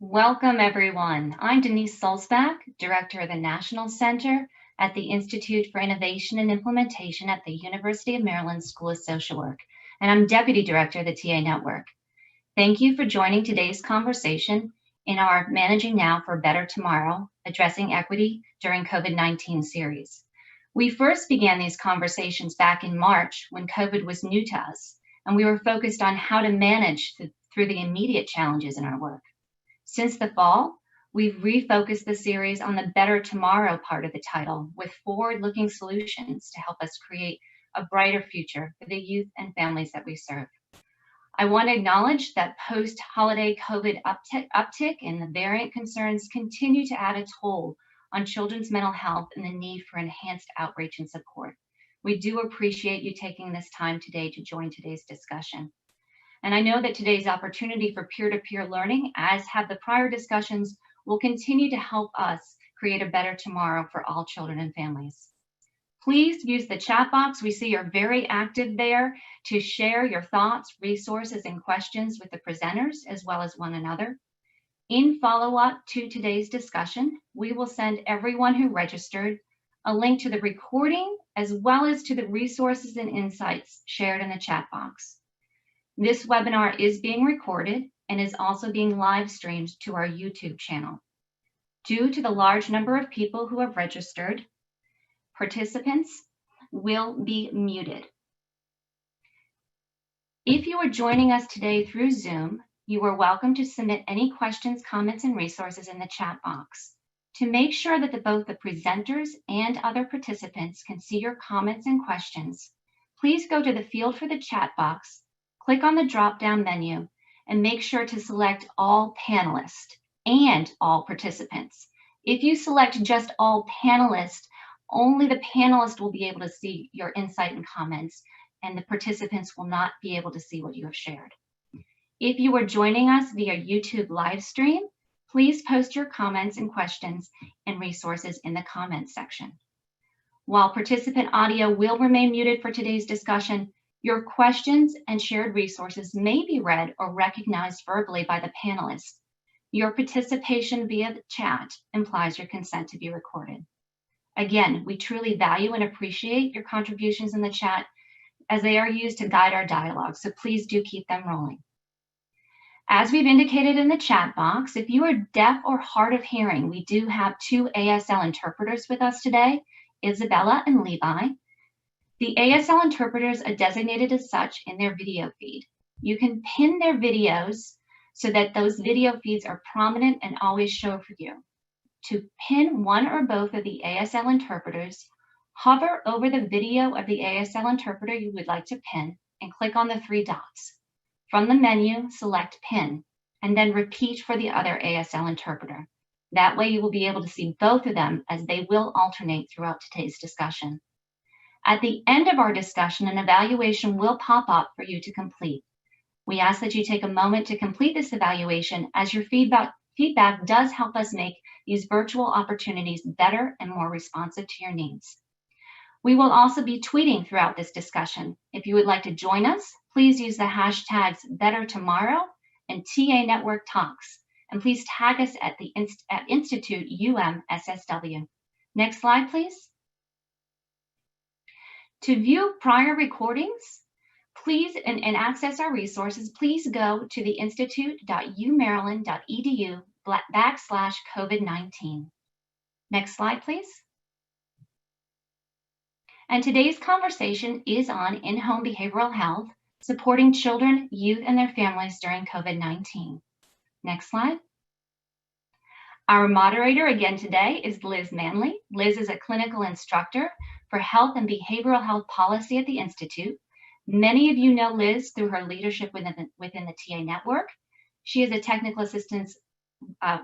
Welcome, everyone. I'm Denise Sulzbach, Director of the National Center at the Institute for Innovation and Implementation at the University of Maryland School of Social Work, and I'm Deputy Director of the TA Network. Thank you for joining today's conversation in our Managing Now for a Better Tomorrow, Addressing Equity During COVID-19 series. We first began these conversations back in March when COVID was new to us, and we were focused on how to manage through the immediate challenges in our work. Since the fall, we've refocused the series on the Better Tomorrow part of the title with forward-looking solutions to help us create a brighter future for the youth and families that we serve. I want to acknowledge that post-holiday COVID uptick and the variant concerns continue to add a toll on children's mental health and the need for enhanced outreach and support. We do appreciate you taking this time today to join today's discussion. And I know that today's opportunity for peer-to-peer learning, as have the prior discussions, will continue to help us create a better tomorrow for all children and families. Please use the chat box. We see you're very active there to share your thoughts, resources, and questions with the presenters as well as one another. In follow-up to today's discussion, we will send everyone who registered a link to the recording as well as to the resources and insights shared in the chat box. This webinar is being recorded and is also being live streamed to our YouTube channel. Due to the large number of people who have registered, participants will be muted. If you are joining us today through Zoom, you are welcome to submit any questions, comments, and resources in the chat box. To make sure that both the presenters and other participants can see your comments and questions, please go to the field for the chat box, click on the drop-down menu, and make sure to select all panelists and all participants. If you select just all panelists, only the panelists will be able to see your insight and comments, and the participants will not be able to see what you have shared. If you are joining us via YouTube live stream, please post your comments and questions and resources in the comments section. While participant audio will remain muted for today's discussion, your questions and shared resources may be read or recognized verbally by the panelists. Your participation via the chat implies your consent to be recorded. Again, we truly value and appreciate your contributions in the chat as they are used to guide our dialogue, so please do keep them rolling. As we've indicated in the chat box, if you are deaf or hard of hearing, we do have two ASL interpreters with us today, Isabella and Levi. The ASL interpreters are designated as such in their video feed. You can pin their videos so that those video feeds are prominent and always show for you. To pin one or both of the ASL interpreters, hover over the video of the ASL interpreter you would like to pin and click on the three dots. From the menu, select Pin, and then repeat for the other ASL interpreter. That way you will be able to see both of them as they will alternate throughout today's discussion. At the end of our discussion, an evaluation will pop up for you to complete. We ask that you take a moment to complete this evaluation as your feedback does help us make these virtual opportunities better and more responsive to your needs. We will also be tweeting throughout this discussion. If you would like to join us, please use the hashtags BetterTomorrow and TA Network Talks, and please tag us at Institute UMSSW. Next slide, please. To view prior recordings, please and access our resources, please go to the institute.umaryland.edu/COVID-19. Next slide, please. And today's conversation is on in-home behavioral health, supporting children, youth, and their families during COVID-19. Next slide. Our moderator again today is Liz Manley. Liz is a clinical instructor for health and behavioral health policy at the Institute. Many of you know Liz through her leadership within the TA network. She is a technical assistance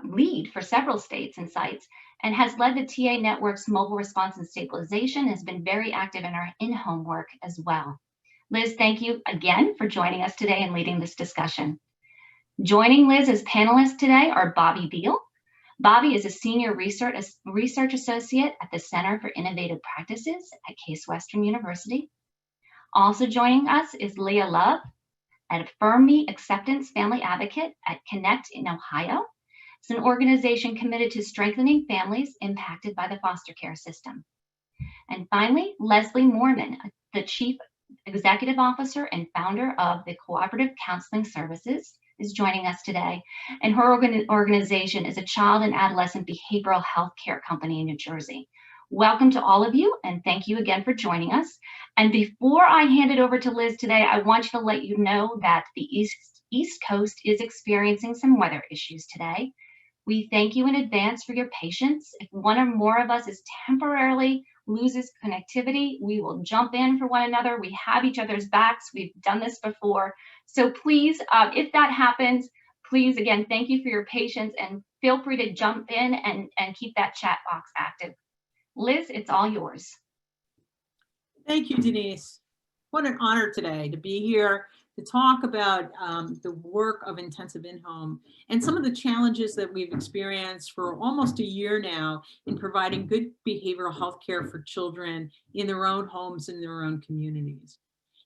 lead for several states and sites and has led the TA network's mobile response and stabilization, has been very active in our in-home work as well. Liz, thank you again for joining us today and leading this discussion. Joining Liz as panelists today are Bobby Beal. Bobby is a senior research associate at the Center for Innovative Practices at Case Western University. Also joining us is Leah Love, an Affirm Me Acceptance Family Advocate at Connect in Ohio. It's an organization committed to strengthening families impacted by the foster care system. And finally, Leslie Morman, the Chief Executive Officer and founder of the Cooperative Counseling Services, is joining us today. And her organization is a child and adolescent behavioral health care company in New Jersey. Welcome to all of you, and thank you again for joining us. And before I hand it over to Liz today, I want you to let you know that the East Coast is experiencing some weather issues today. We thank you in advance for your patience. If one or more of us is temporarily loses connectivity, we will jump in for one another. We have each other's backs. We've done this before. So please, if that happens, please, again, thank you for your patience and feel free to jump in and keep that chat box active. Liz, it's all yours. Thank you, Denise. What an honor today to be here to talk about the work of intensive in-home and some of the challenges that we've experienced for almost a year now in providing good behavioral health care for children in their own homes and their own communities.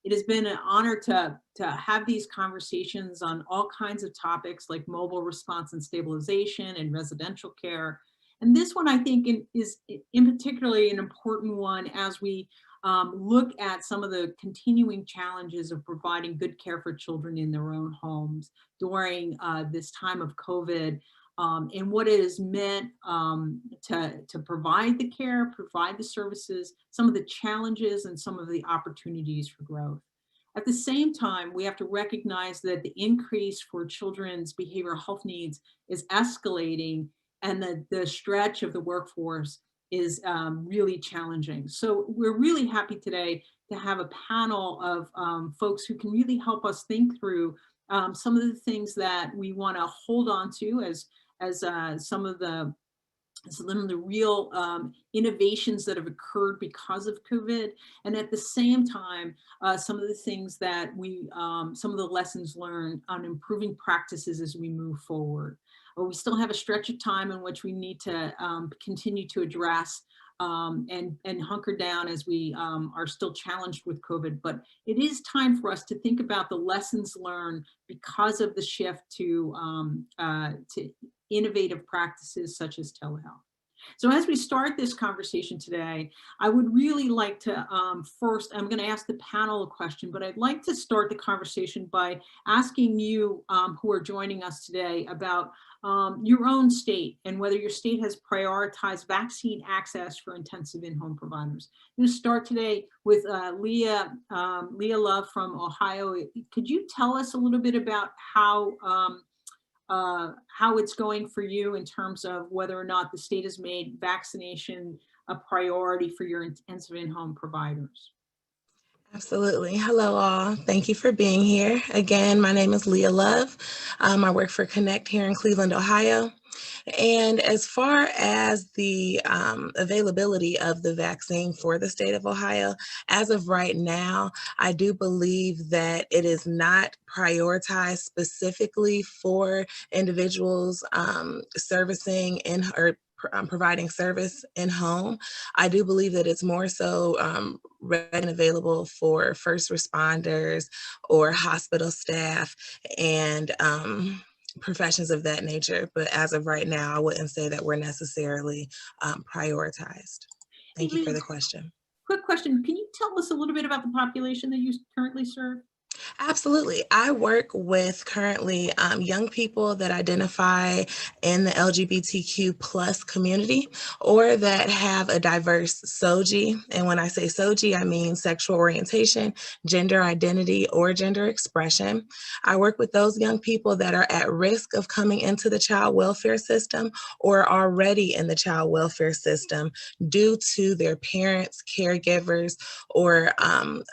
It has been an honor to have these conversations on all kinds of topics like mobile response and stabilization and residential care. And this one, I think, is in particularly an important one as we look at some of the continuing challenges of providing good care for children in their own homes during this time of COVID, and what it has meant to provide the care, provide the services, some of the challenges and some of the opportunities for growth. At the same time, we have to recognize that the increase for children's behavioral health needs is escalating, and the stretch of the workforce is really challenging. So we're really happy today to have a panel of folks who can really help us think through some of the things that we want to hold on to as some of the real innovations that have occurred because of COVID, and at the same time, some of the things that some of the lessons learned on improving practices as we move forward. But we still have a stretch of time in which we need to continue to address and hunker down as we are still challenged with COVID. But it is time for us to think about the lessons learned because of the shift to innovative practices such as telehealth. So as we start this conversation today, I would really like to first, I'm going to ask the panel a question, but I'd like to start the conversation by asking you who are joining us today about your own state and whether your state has prioritized vaccine access for intensive in-home providers. I'm going to start today with Leah Love from Ohio. Could you tell us a little bit about how it's going for you in terms of whether or not the state has made vaccination a priority for your intensive in-home providers? Absolutely. Hello, all. Thank you for being here. Again, my name is Leah Love. I work for Connect here in Cleveland, Ohio. And as far as the availability of the vaccine for the state of Ohio, as of right now, I do believe that it is not prioritized specifically for individuals servicing in or providing service in home. I do believe that it's more so ready and available for first responders or hospital staff and professions of that nature. But as of right now, I wouldn't say that we're necessarily prioritized. Thank you for the question. Quick question. Can you tell us a little bit about the population that you currently serve? Absolutely. I work with currently young people that identify in the LGBTQ plus community or that have a diverse SOGI. And when I say SOGI, I mean sexual orientation, gender identity, or gender expression. I work with those young people that are at risk of coming into the child welfare system or already in the child welfare system due to their parents, caregivers, or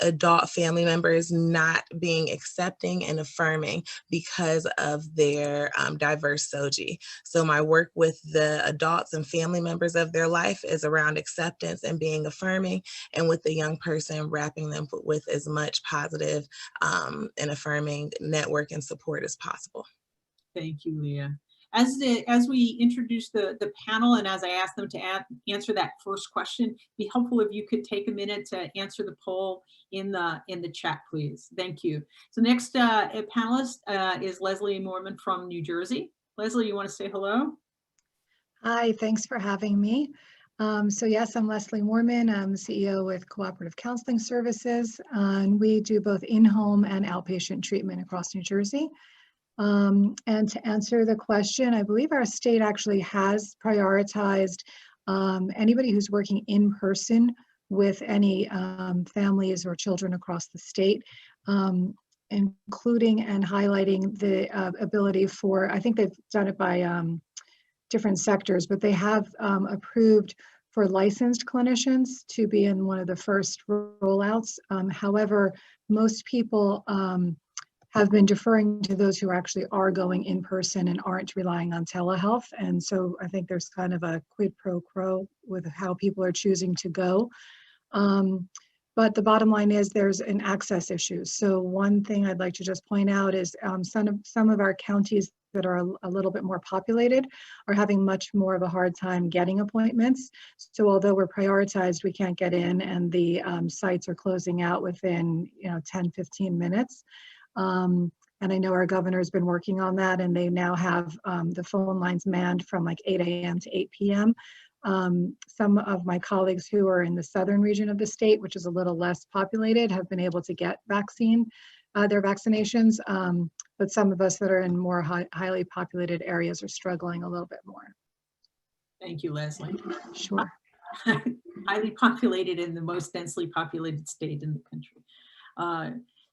adult family members not being accepting and affirming because of their diverse SOGI. So my work with the adults and family members of their life is around acceptance and being affirming, and with the young person, wrapping them with as much positive and affirming network and support as possible. Thank you, Leah. As we introduce the panel and as I ask them to answer that first question, it'd be helpful if you could take a minute to answer the poll in the chat, please. Thank you. So next panelist is Leslie Morman from New Jersey. Leslie, you want to say hello? Hi, thanks for having me. So yes, I'm Leslie Morman. I'm the CEO with Cooperative Counseling Services, and we do both in-home and outpatient treatment across New Jersey. And to answer the question, I believe our state actually has prioritized anybody who's working in person with any families or children across the state, including and highlighting the ability for, I think they've done it by different sectors, but they have approved for licensed clinicians to be in one of the first rollouts. However, most people have been deferring to those who actually are going in person and aren't relying on telehealth. And so I think there's kind of a quid pro quo with how people are choosing to go. But the bottom line is there's an access issue. So one thing I'd like to just point out is some of our counties that are a little bit more populated are having much more of a hard time getting appointments. So although we're prioritized, we can't get in, and the sites are closing out within 10, 15 minutes. And I know our governor's been working on that, and they now have the phone lines manned from like 8 a.m. to 8 p.m. Some of my colleagues who are in the southern region of the state, which is a little less populated, have been able to get their vaccinations. But some of us that are in more highly populated areas are struggling a little bit more. Thank you, Leslie. Sure. Highly populated in the most densely populated state in the country.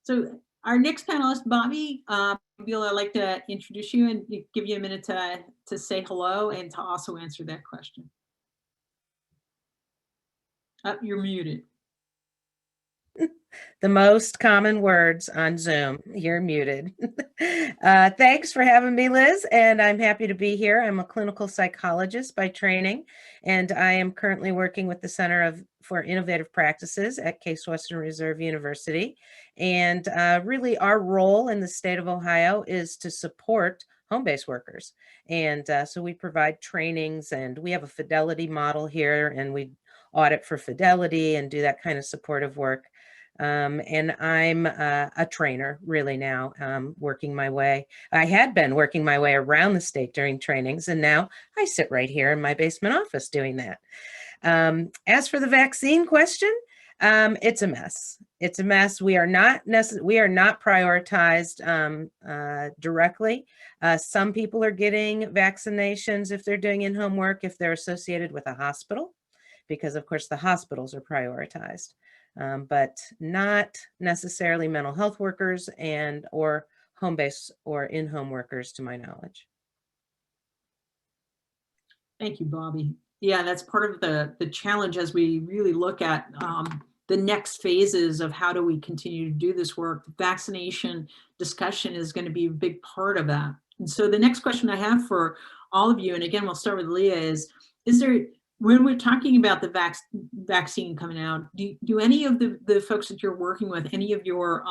So our next panelist, Bobby, I'd like to introduce you and give you a minute to say hello and to also answer that question. You're muted. The most common words on Zoom. You're muted. Thanks for having me, Liz, and I'm happy to be here. I'm a clinical psychologist by training, and I am currently working with the Center for Innovative Practices at Case Western Reserve University. And really our role in the state of Ohio is to support home-based workers. And so we provide trainings, and we have a fidelity model here, and we audit for fidelity and do that kind of supportive work. And I'm a trainer really now, working my way. I had been working my way around the state during trainings, and now I sit right here in my basement office doing that. As for the vaccine question, it's a mess. It's a mess. We are not prioritized directly. Some people are getting vaccinations if they're doing in-home work, if they're associated with a hospital, because of course the hospitals are prioritized. But not necessarily mental health workers or home-based or in-home workers, to my knowledge. Thank you, Bobby. Yeah, that's part of the challenge as we really look at the next phases of how do we continue to do this work. The vaccination discussion is going to be a big part of that. And so the next question I have for all of you, and again, we'll start with Leah, is there, when we're talking about the vaccine coming out, do any of the folks that you're working with, any of your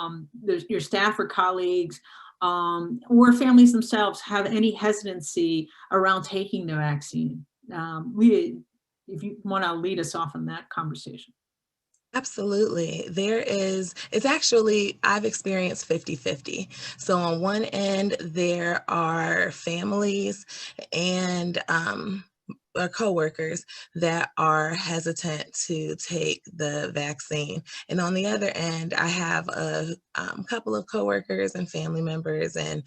staff or colleagues or families themselves have any hesitancy around taking the vaccine? If you want to lead us off on that conversation. Absolutely. It's actually, I've experienced 50-50. So on one end, there are families and coworkers that are hesitant to take the vaccine. And on the other end, I have a couple of coworkers and family members and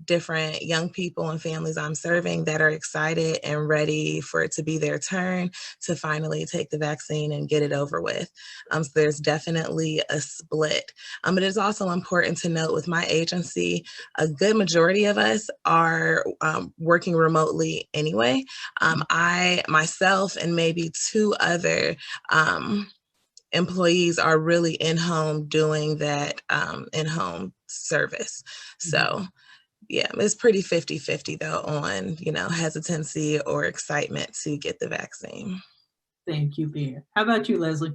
different young people and families I'm serving that are excited and ready for it to be their turn to finally take the vaccine and get it over with. So there's definitely a split. But it's also important to note with my agency, a good majority of us are working remotely anyway. I, myself, and maybe two other employees are really in-home doing that in-home service. So yeah, it's pretty 50-50 though on, hesitancy or excitement to get the vaccine. Thank you, Leah. How about you, Leslie?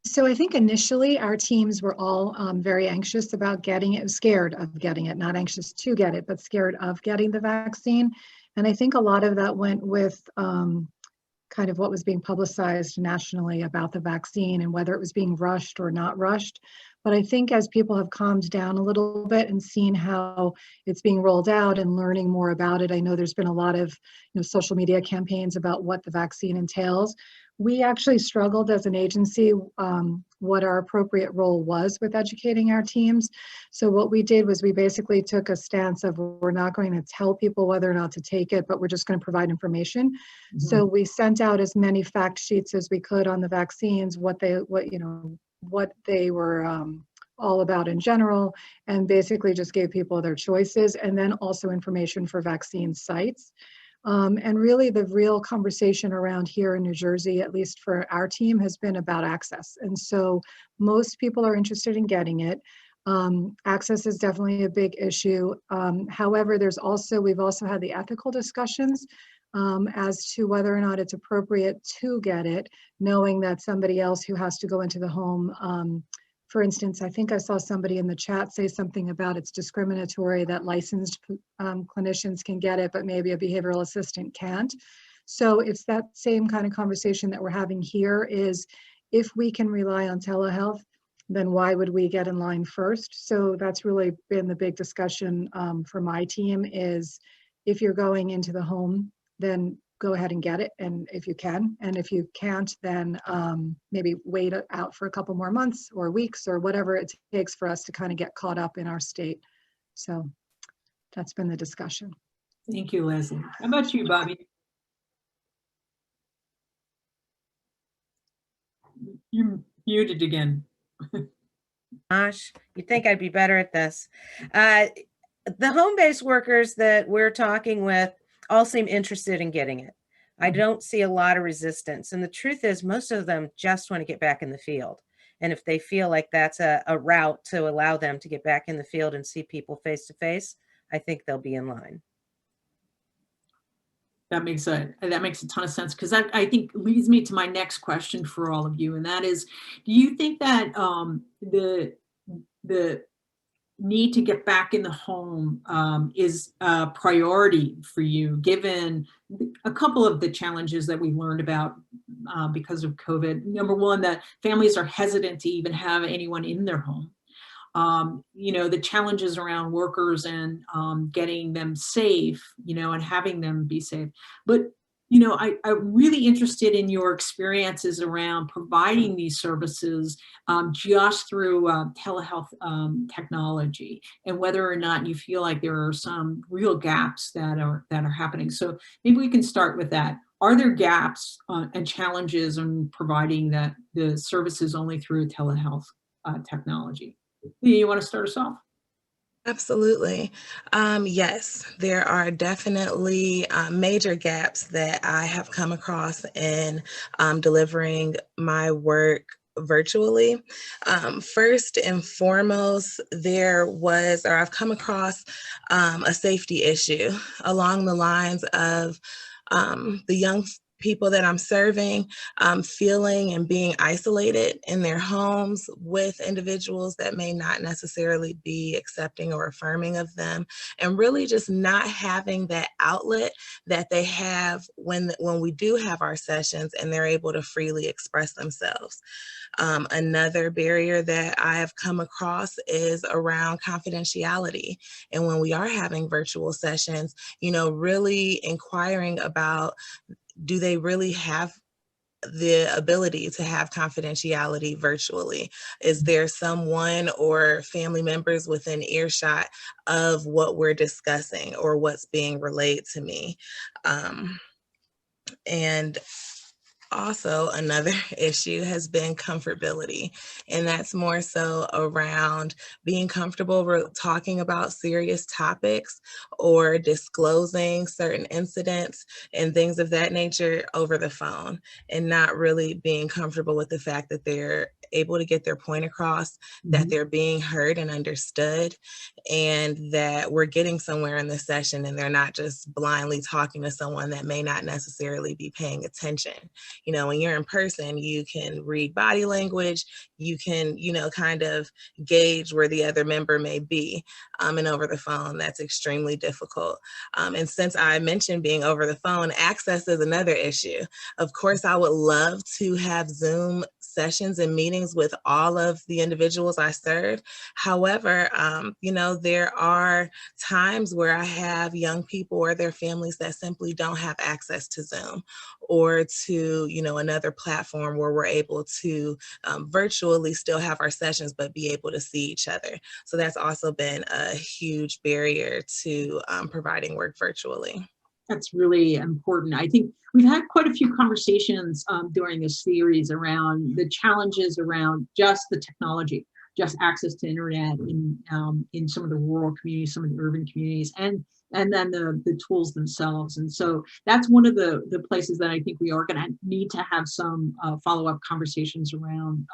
So I think initially our teams were all very anxious about getting it, scared of getting it, not anxious to get it, but scared of getting the vaccine. And I think a lot of that went with kind of what was being publicized nationally about the vaccine and whether it was being rushed or not rushed. But I think as people have calmed down a little bit and seen how it's being rolled out and learning more about it, I know there's been a lot of social media campaigns about what the vaccine entails. We actually struggled as an agency what our appropriate role was with educating our teams. So what we did was we basically took a stance of we're not going to tell people whether or not to take it, but we're just going to provide information. Mm-hmm. So we sent out as many fact sheets as we could on the vaccines, what they were all about in general, and basically just gave people their choices, and then also information for vaccine sites. And really the real conversation around here in New Jersey, at least for our team, has been about access. And so most people are interested in getting it. Access is definitely a big issue. However, we've also had the ethical discussions as to whether or not it's appropriate to get it, knowing that somebody else who has to go into the home, for instance, I think I saw somebody in the chat say something about it's discriminatory that licensed clinicians can get it, but maybe a behavioral assistant can't. So it's that same kind of conversation that we're having here is, if we can rely on telehealth, then why would we get in line first? So that's really been the big discussion for my team is, if you're going into the home, then go ahead and get it, and if you can, and if you can't, then maybe wait out for a couple more months or weeks or whatever it takes for us to kind of get caught up in our state. So that's been the discussion. Thank you, Leslie. How about you, Bobby? You're muted again. Gosh, you'd think I'd be better at this. The home-based workers that we're talking with all seem interested in getting it. I don't see a lot of resistance. And the truth is, most of them just want to get back in the field. And if they feel like that's a route to allow them to get back in the field and see people face to face, I think they'll be in line. That makes a ton of sense, because that, I think, leads me to my next question for all of you. And that is, do you think that the need to get back in the home is a priority for you, given a couple of the challenges that we've learned about because of COVID? Number one, that families are hesitant to even have anyone in their home. The challenges around workers and getting them safe, and having them be safe. But I'm really interested in your experiences around providing these services just through telehealth technology, and whether or not you feel like there are some real gaps that are happening. So maybe we can start with that. Are there gaps and challenges in providing the services only through telehealth technology? You want to start us off? Absolutely. Yes, there are definitely major gaps that I have come across in delivering my work virtually. First and foremost, I've come across a safety issue along the lines of the young people that I'm serving feeling and being isolated in their homes with individuals that may not necessarily be accepting or affirming of them, and really just not having that outlet that they have when we do have our sessions and they're able to freely express themselves. Another barrier that I have come across is around confidentiality. And when we are having virtual sessions, really inquiring about, do they really have the ability to have confidentiality virtually? Is there someone or family members within earshot of what we're discussing or what's being relayed to me? And also, another issue has been comfortability, and that's more so around being comfortable talking about serious topics or disclosing certain incidents and things of that nature over the phone, and not really being comfortable with the fact that they're able to get their point across, that they're being heard and understood, and that we're getting somewhere in the session and they're not just blindly talking to someone that may not necessarily be paying attention. when you're in person, you can read body language, you can, kind of gauge where the other member may be. And over the phone, that's extremely difficult. And since I mentioned being over the phone, access is another issue. Of course, I would love to have Zoom sessions and meetings with all of the individuals I serve. However, there are times where I have young people or their families that simply don't have access to Zoom or to, another platform where we're able to virtually still have our sessions, but be able to see each other. So that's also been a huge barrier to providing work virtually. That's really important. I think we've had quite a few conversations during this series around the challenges around just the technology, just access to internet in some of the rural communities, some of the urban communities, and then the tools themselves. And so that's one of the places that I think we are going to need to have some follow-up conversations around,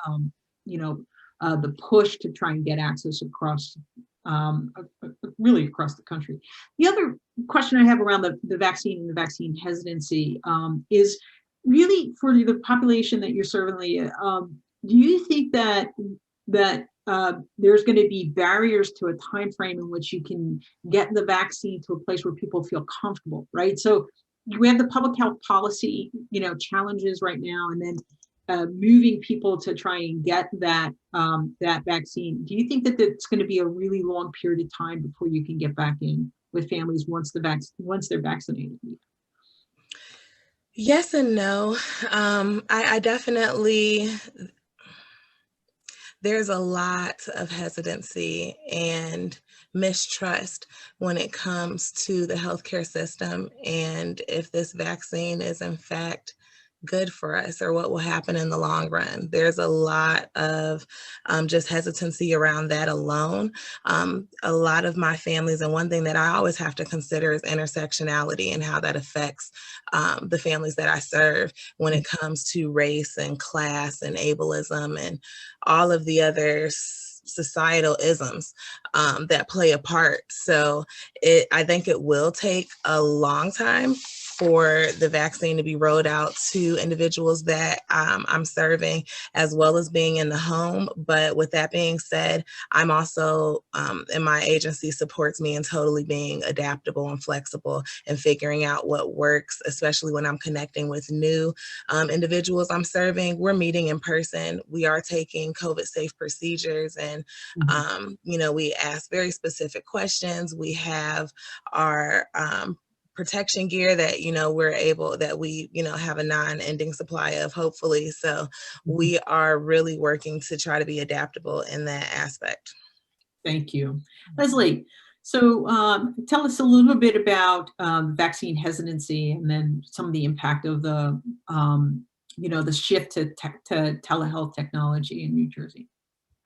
the push to try and get access across really across the country. The other question I have around the vaccine and the vaccine hesitancy is really for the population that you're serving. Do you think that there's going to be barriers to a time frame in which you can get the vaccine to a place where people feel comfortable, right? So we have the public health policy, challenges right now, and then moving people to try and get that vaccine. Do you think that it's going to be a really long period of time before you can get back in with families once they're vaccinated? Yes and no. I definitely, there's a lot of hesitancy and mistrust when it comes to the healthcare system and if this vaccine is in fact good for us or what will happen in the long run. There's a lot of just hesitancy around that alone. A lot of my families, and one thing that I always have to consider is intersectionality and how that affects the families that I serve when it comes to race and class and ableism and all of the other societal isms that play a part. So I think it will take a long time for the vaccine to be rolled out to individuals that I'm serving, as well as being in the home. But with that being said, I'm also, and my agency supports me in totally being adaptable and flexible and figuring out what works, especially when I'm connecting with new individuals I'm serving. We're meeting in person. We are taking COVID-safe procedures, and we ask very specific questions. We have our protection gear that we have a non-ending supply of, hopefully. So we are really working to try to be adaptable in that aspect. Thank you. Leslie, so tell us a little bit about vaccine hesitancy and then some of the impact of the shift to telehealth technology in New Jersey.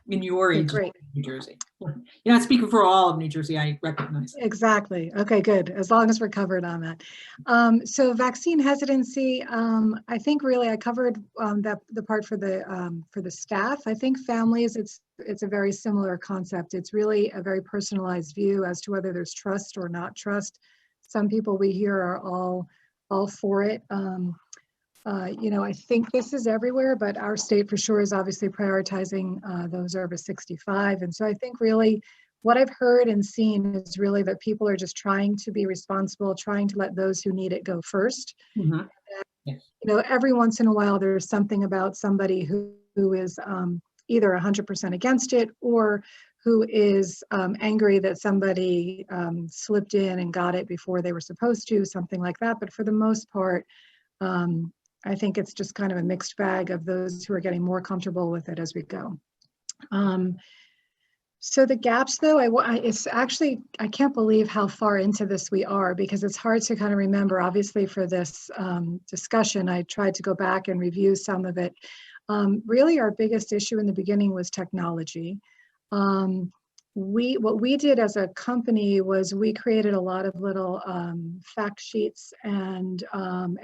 In your agency, New Jersey. You're not speaking for all of New Jersey, I recognize. Exactly. Okay, good. As long as we're covered on that. So vaccine hesitancy, I think really I covered the part for the staff. I think families, it's a very similar concept. It's really a very personalized view as to whether there's trust or not trust. Some people we hear are all for it. I think this is everywhere, but our state for sure is obviously prioritizing those over 65. And so I think really what I've heard and seen is really that people are just trying to be responsible, trying to let those who need it go first. Mm-hmm. Yes. Every once in a while, there's something about somebody who is either 100% against it or who is angry that somebody slipped in and got it before they were supposed to, something like that. But for the most part, I think it's just kind of a mixed bag of those who are getting more comfortable with it as we go. So the gaps, though, it's actually, I can't believe how far into this we are, because it's hard to kind of remember. Obviously, for this discussion, I tried to go back and review some of it. Really, our biggest issue in the beginning was technology. What we did as a company was we created a lot of little fact sheets and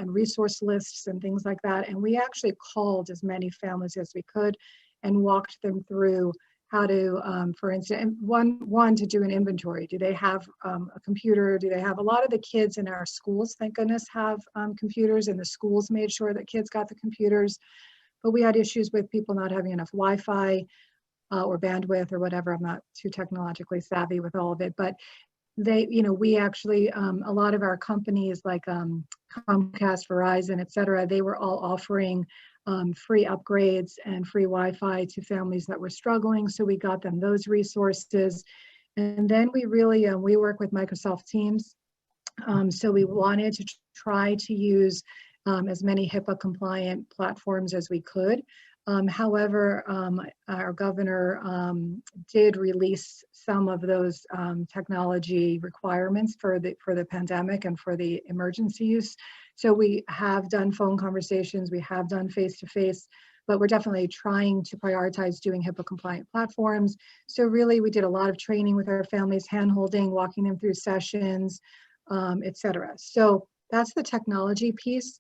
resource lists and things like that. And we actually called as many families as we could and walked them through how to, for instance, one to do an inventory. Do they have a computer? Do they have a lot of the kids in our schools, thank goodness, have computers, and the schools made sure that kids got the computers. But we had issues with people not having enough Wi-Fi or bandwidth or whatever. I'm not too technologically savvy with all of it, but they, we actually, a lot of our companies like Comcast, Verizon, et cetera, they were all offering free upgrades and free Wi-Fi to families that were struggling. So we got them those resources. And then we really, we work with Microsoft Teams. So we wanted to try to use as many HIPAA compliant platforms as we could. However, our governor did release some of those technology requirements for the pandemic and for the emergency use. So we have done phone conversations, we have done face-to-face, but we're definitely trying to prioritize doing HIPAA compliant platforms. So really, we did a lot of training with our families, hand-holding, walking them through sessions, et cetera. So that's the technology piece.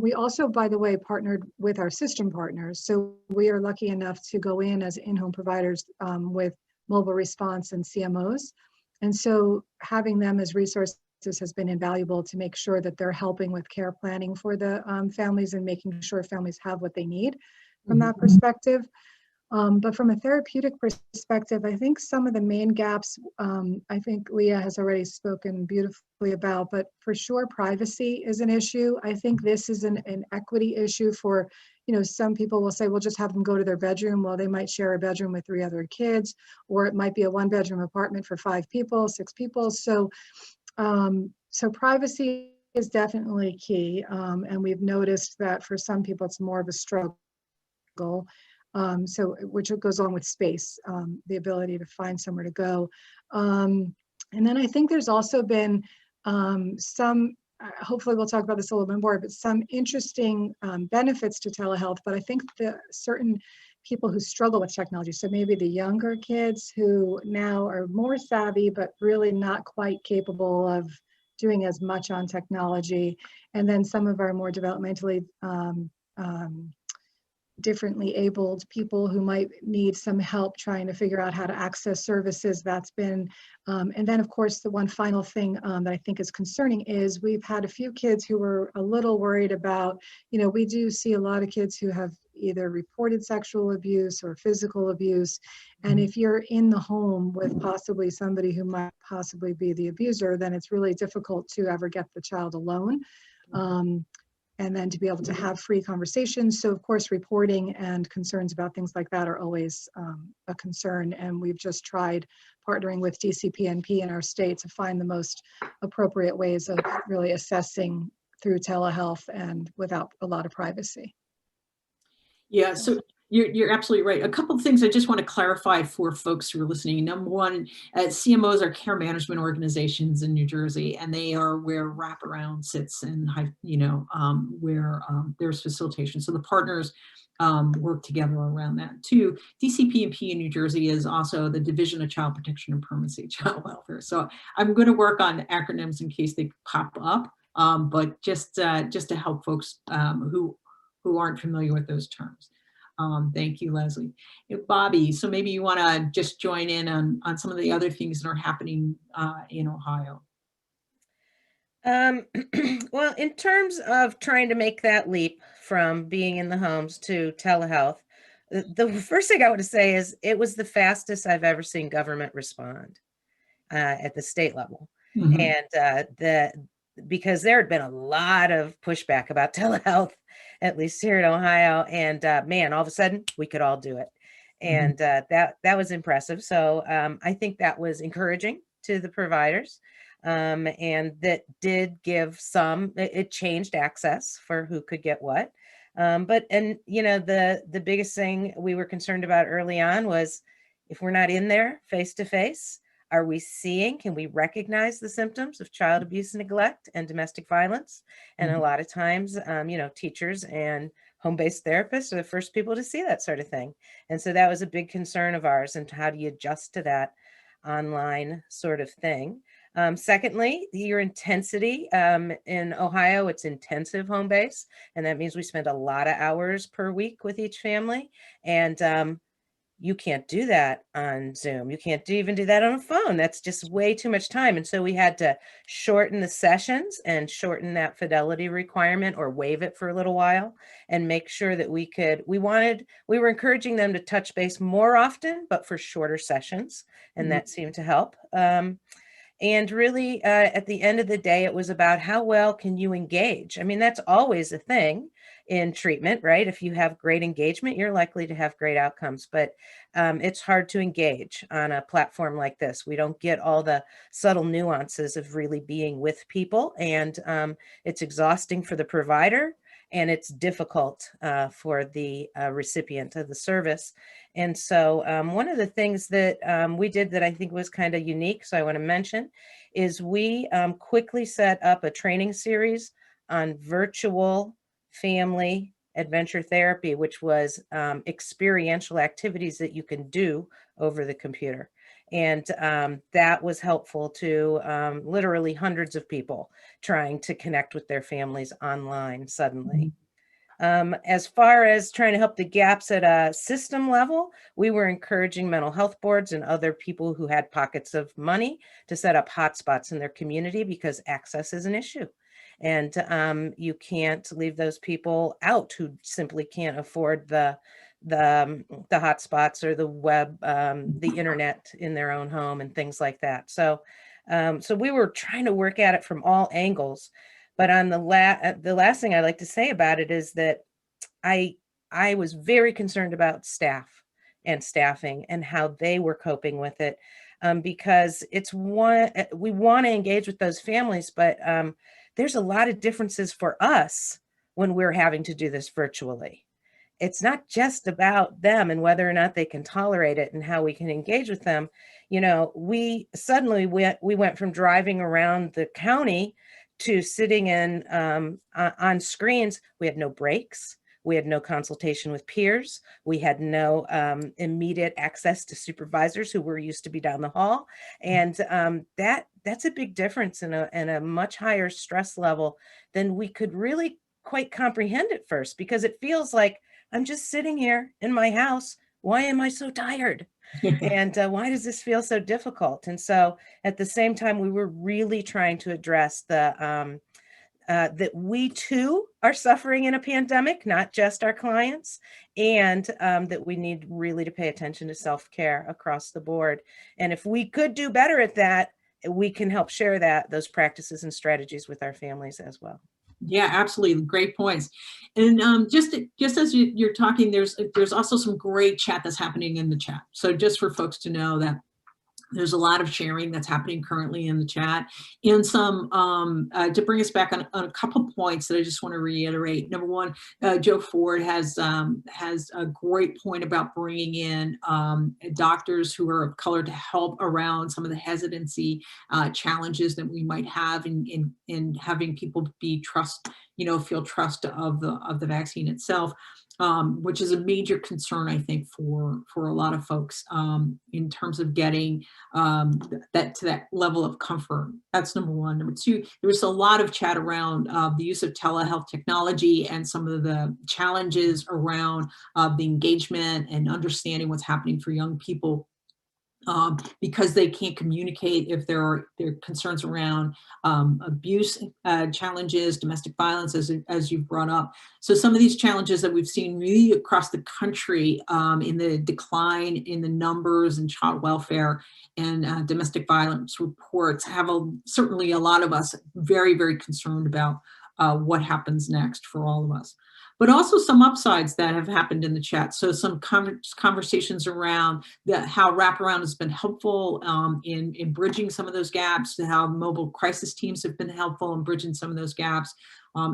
We also, by the way, partnered with our system partners. So we are lucky enough to go in as in-home providers with mobile response and CMOs. And so having them as resources has been invaluable to make sure that they're helping with care planning for the families and making sure families have what they need from that perspective. But from a therapeutic perspective, I think some of the main gaps, I think Leah has already spoken beautifully about, but for sure privacy is an issue. I think this is an equity issue for, some people will say, we'll just have them go to their bedroom. Well, they might share a bedroom with 3 other kids, or it might be a 1-bedroom apartment for 5 people, 6 people. So privacy is definitely key. And we've noticed that for some people, it's more of a struggle. Which goes on with space, the ability to find somewhere to go. And then I think there's also been some, hopefully we'll talk about this a little bit more, but some interesting benefits to telehealth. But I think the certain people who struggle with technology, so maybe the younger kids who now are more savvy, but really not quite capable of doing as much on technology. And then some of our more developmentally differently abled people who might need some help trying to figure out how to access services. That's been, and then of course, the one final thing that I think is concerning is we've had a few kids who were a little worried about, we do see a lot of kids who have either reported sexual abuse or physical abuse. And if you're in the home with possibly somebody who might possibly be the abuser, then it's really difficult to ever get the child alone. And then to be able to have free conversations. So of course, reporting and concerns about things like that are always a concern. And we've just tried partnering with DCPNP in our state to find the most appropriate ways of really assessing through telehealth and without a lot of privacy. Yeah, so you're absolutely right. A couple of things I just want to clarify for folks who are listening. Number one, CMOs are care management organizations in New Jersey, and they are where wraparound sits and where there's facilitation. So the partners work together around that too. DCP&P in New Jersey is also the Division of Child Protection and Permanency Child Welfare. So I'm going to work on acronyms in case they pop up, but just to help folks who aren't familiar with those terms. Thank you, Leslie. Bobby, so maybe you want to just join in on some of the other things that are happening in Ohio. Well, in terms of trying to make that leap from being in the homes to telehealth, the first thing I want to say is it was the fastest I've ever seen government respond at the state level. And because there had been a lot of pushback about telehealth, at least here in Ohio, and man, all of a sudden we could all do it. And that was impressive. So I think that was encouraging to the providers. And that did give it changed access for who could get what. The biggest thing we were concerned about early on was if we're not in there face to face, can we recognize the symptoms of child abuse and neglect and domestic violence? And a lot of times, teachers and home-based therapists are the first people to see that sort of thing. And so that was a big concern of ours. And how do you adjust to that online sort of thing? Secondly, your intensity in Ohio, it's intensive home base. And that means we spend a lot of hours per week with each family. And you can't do that on Zoom. You can't even do that on a phone. That's just way too much time. And so we had to shorten the sessions and shorten that fidelity requirement or waive it for a little while and make sure that we were encouraging them to touch base more often, but for shorter sessions. And that seemed to help. And really, at the end of the day, it was about how well can you engage? I mean, that's always a thing in treatment, right? If you have great engagement, you're likely to have great outcomes. But it's hard to engage on a platform like this. We don't get all the subtle nuances of really being with people. And it's exhausting for the provider. And it's difficult for the recipient of the service. And so one of the things that we did that I think was kind of unique, so I want to mention, is we quickly set up a training series on virtual family adventure therapy, which was experiential activities that you can do over the computer. And that was helpful to literally hundreds of people trying to connect with their families online suddenly. As far as trying to help the gaps at a system level, we were encouraging mental health boards and other people who had pockets of money to set up hotspots in their community because access is an issue. And you can't leave those people out who simply can't afford the hotspots or the web, the internet in their own home and things like that. So we were trying to work at it from all angles. But on the last thing I'd like to say about it is that I was very concerned about staff and staffing and how they were coping with it, because we want to engage with those families, but there's a lot of differences for us when we're having to do this virtually. It's not just about them and whether or not they can tolerate it and how we can engage with them. You know, we went from driving around the county to sitting in on screens. We had no breaks. We had no consultation with peers. We had no immediate access to supervisors who were used to be down the hall. And that's a big difference and a much higher stress level than we could really quite comprehend at first, because it feels like I'm just sitting here in my house. Why am I so tired? And why does this feel so difficult? And so at the same time, we were really trying to address that we too are suffering in a pandemic, not just our clients, and that we need really to pay attention to self-care across the board. And if we could do better at that, we can help share those practices and strategies with our families as well. Yeah, absolutely. Great points. And just as you're talking, there's also some great chat that's happening in the chat. So just for folks to know that there's a lot of sharing that's happening currently in the chat, and some to bring us back on a couple points that I just want to reiterate. Number one, Joe Ford has a great point about bringing in doctors who are of color to help around some of the hesitancy challenges that we might have in having people feel trust of the vaccine itself. Which is a major concern, I think, for a lot of folks in terms of getting that level of comfort. That's number one. Number two, there was a lot of chat around the use of telehealth technology and some of the challenges around the engagement and understanding what's happening for young people. Because they can't communicate if there are concerns around abuse challenges, domestic violence, as you've brought up. So some of these challenges that we've seen really across the country in the decline in the numbers and child welfare and domestic violence reports have certainly a lot of us very, very concerned about what happens next for all of us. But also some upsides that have happened in the chat. So some conversations around how wraparound has been helpful in bridging some of those gaps, to how mobile crisis teams have been helpful in bridging some of those gaps.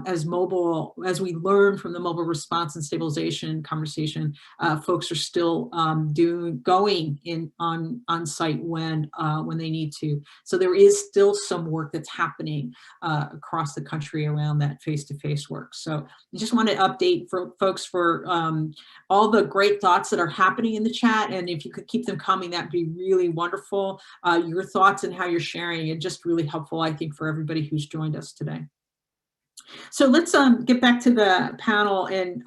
As we learn from the mobile response and stabilization conversation, folks are still going on site when they need to. So there is still some work that's happening across the country around that face-to-face work. So I just want to update for folks for all the great thoughts that are happening in the chat, and if you could keep them coming, that'd be really wonderful. Your thoughts and how you're sharing are just really helpful, I think, for everybody who's joined us today. So let's get back to the panel, and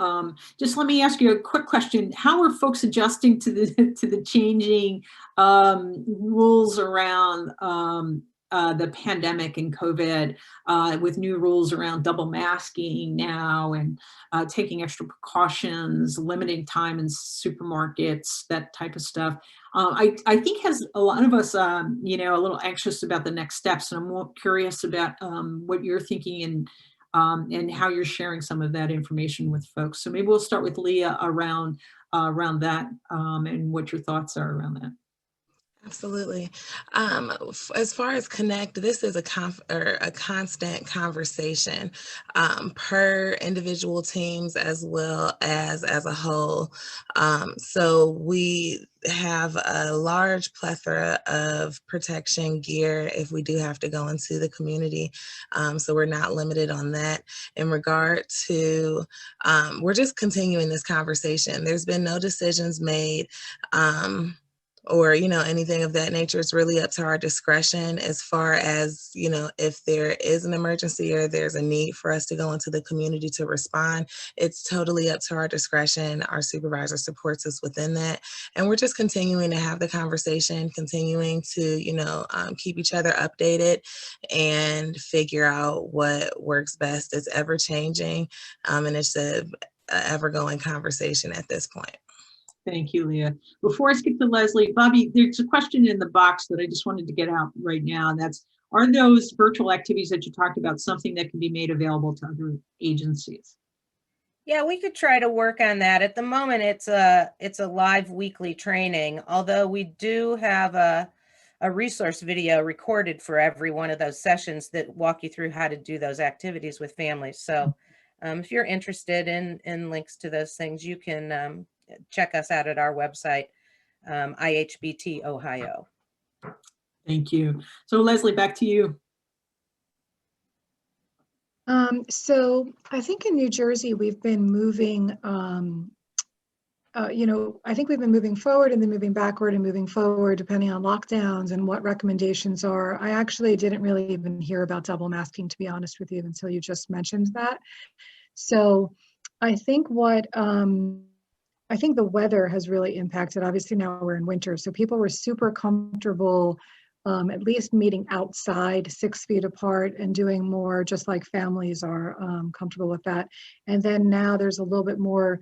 just let me ask you a quick question. How are folks adjusting to the changing rules around the pandemic and COVID, with new rules around double masking now, and taking extra precautions, limiting time in supermarkets, that type of stuff? I think has a lot of us, a little anxious about the next steps, and I'm more curious about what you're thinking, and how you're sharing some of that information with folks. So maybe we'll start with Leah around that, and what your thoughts are around that. Absolutely. As far as connect, this is a constant conversation, per individual teams as well as a whole. So we have a large plethora of protection gear if we do have to go into the community. So we're not limited on that. In regard to, we're just continuing this conversation. There's been no decisions made. Or, anything of that nature. It's really up to our discretion as far as, if there is an emergency or there's a need for us to go into the community to respond. It's totally up to our discretion. Our supervisor supports us within that. And we're just continuing to have the conversation, continuing to, keep each other updated and figure out what works best. It's ever changing, and it's a ever-going conversation at this point. Thank you, Leah. Before I skip to Leslie, Bobby, there's a question in the box that I just wanted to get out right now. And that's, are those virtual activities that you talked about something that can be made available to other agencies? Yeah, we could try to work on that. At the moment, it's a live weekly training, although we do have a resource video recorded for every one of those sessions that walk you through how to do those activities with families. So if you're interested in links to those things, you can check us out at our website, IHBT Ohio. Thank you. So Leslie, back to you. So I think in New Jersey, we've been moving, I think we've been moving forward and then moving backward and moving forward depending on lockdowns and what recommendations are. I actually didn't really even hear about double masking, to be honest with you, until you just mentioned that. So I think I think the weather has really impacted. Obviously now we're in winter, so people were super comfortable at least meeting outside 6 feet apart and doing more, just like families are comfortable with that. And then now there's a little bit more,